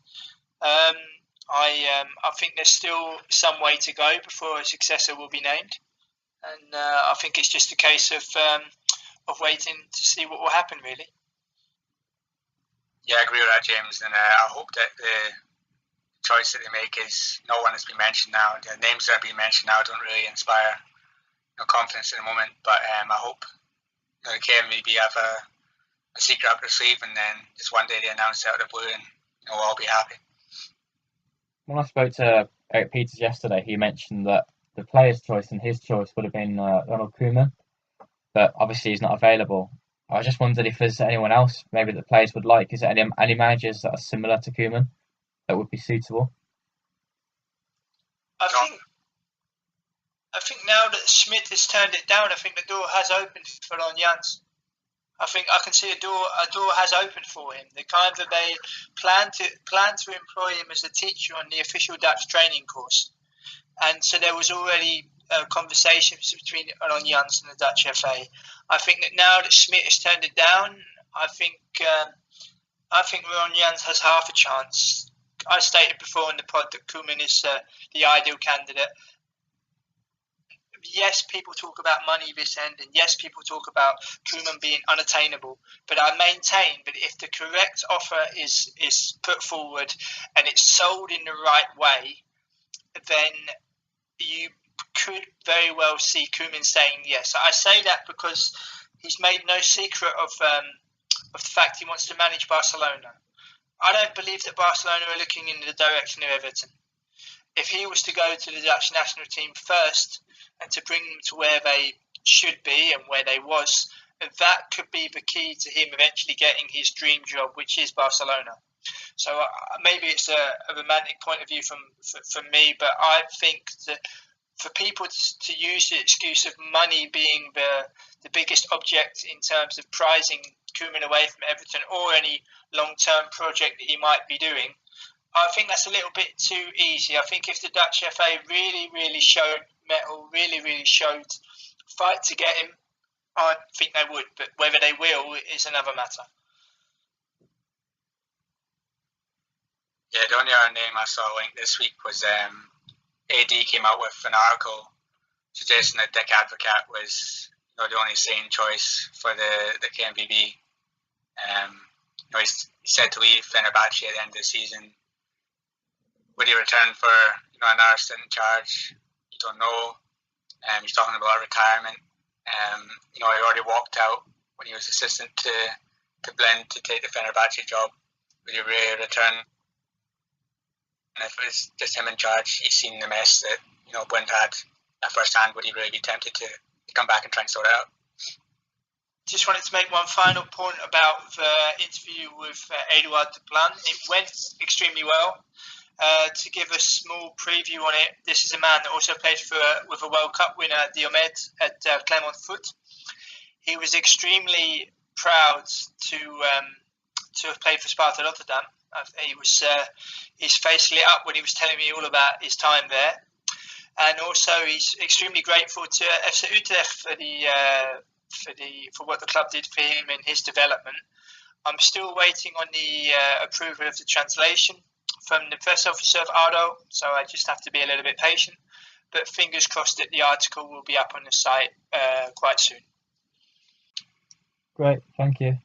I think there's still some way to go before a successor will be named, and I think it's just a case of waiting to see what will happen, really. Yeah, I agree with that, James, and I hope that the choice that they make is no one has been mentioned now. The names that are being mentioned now don't really inspire confidence at the moment, but I hope they can maybe have a secret up their sleeve, and then just one day they announce it out of the blue, and we'll all be happy. When I spoke to Eric Peters yesterday, he mentioned that the player's choice and his choice would have been Ronald Koeman, but obviously he's not available. I just wondered if there's anyone else maybe the players would like. Is there any managers that are similar to Koeman that would be suitable? I think now that Schmidt has turned it down, I think the door has opened for Ron Jans. I think I can see a door has opened for him. They plan to employ him as a teacher on the official Dutch training course, and so there was already conversations between Ron Jans and the Dutch FA. I think that now that Schmidt has turned it down, I think Ron Jans has half a chance. I stated before in the pod that Koeman is the ideal candidate. Yes, people talk about money this end, and yes, people talk about Koeman being unattainable. But I maintain that if the correct offer is put forward and it's sold in the right way, then you could very well see Koeman saying yes. I say that because he's made no secret of the fact he wants to manage Barcelona. I don't believe that Barcelona are looking in the direction of Everton. If he was to go to the Dutch national team first and to bring them to where they should be and where they was, that could be the key to him eventually getting his dream job, which is Barcelona. So maybe it's a romantic point of view from me, but I think that for people to use the excuse of money being the biggest object in terms of prizing Koeman away from Everton or any long-term project that he might be doing. I think that's a little bit too easy. I think if the Dutch FA really showed mettle, really showed fight to get him, I think they would. But whether they will is another matter. Yeah, the only other name I saw linked this week was AD came out with an article suggesting that Dick Advocaat was the only sane choice for the KNVB. He's said to leave Fenerbahce at the end of the season. Would he return for another stint in charge? You don't know. He's talking about retirement. He already walked out when he was assistant to Blend to take the Fenerbahce job. Would he really return? And if it's just him in charge, he's seen the mess that Blend had at first hand. Would he really be tempted to come back and try and sort it out? Just wanted to make one final point about the interview with Edouard Duplan. It went extremely well. To give a small preview on it, this is a man that also played with a World Cup winner, Diomed, at Clermont Foot. He was extremely proud to have played for Sparta Rotterdam. He was his face lit up when he was telling me all about his time there, and also he's extremely grateful to FC Utrecht for what the club did for him in his development. I'm still waiting on the approval of the translation from the press officer of ADO, so I just have to be a little bit patient. But fingers crossed that the article will be up on the site quite soon. Great, thank you.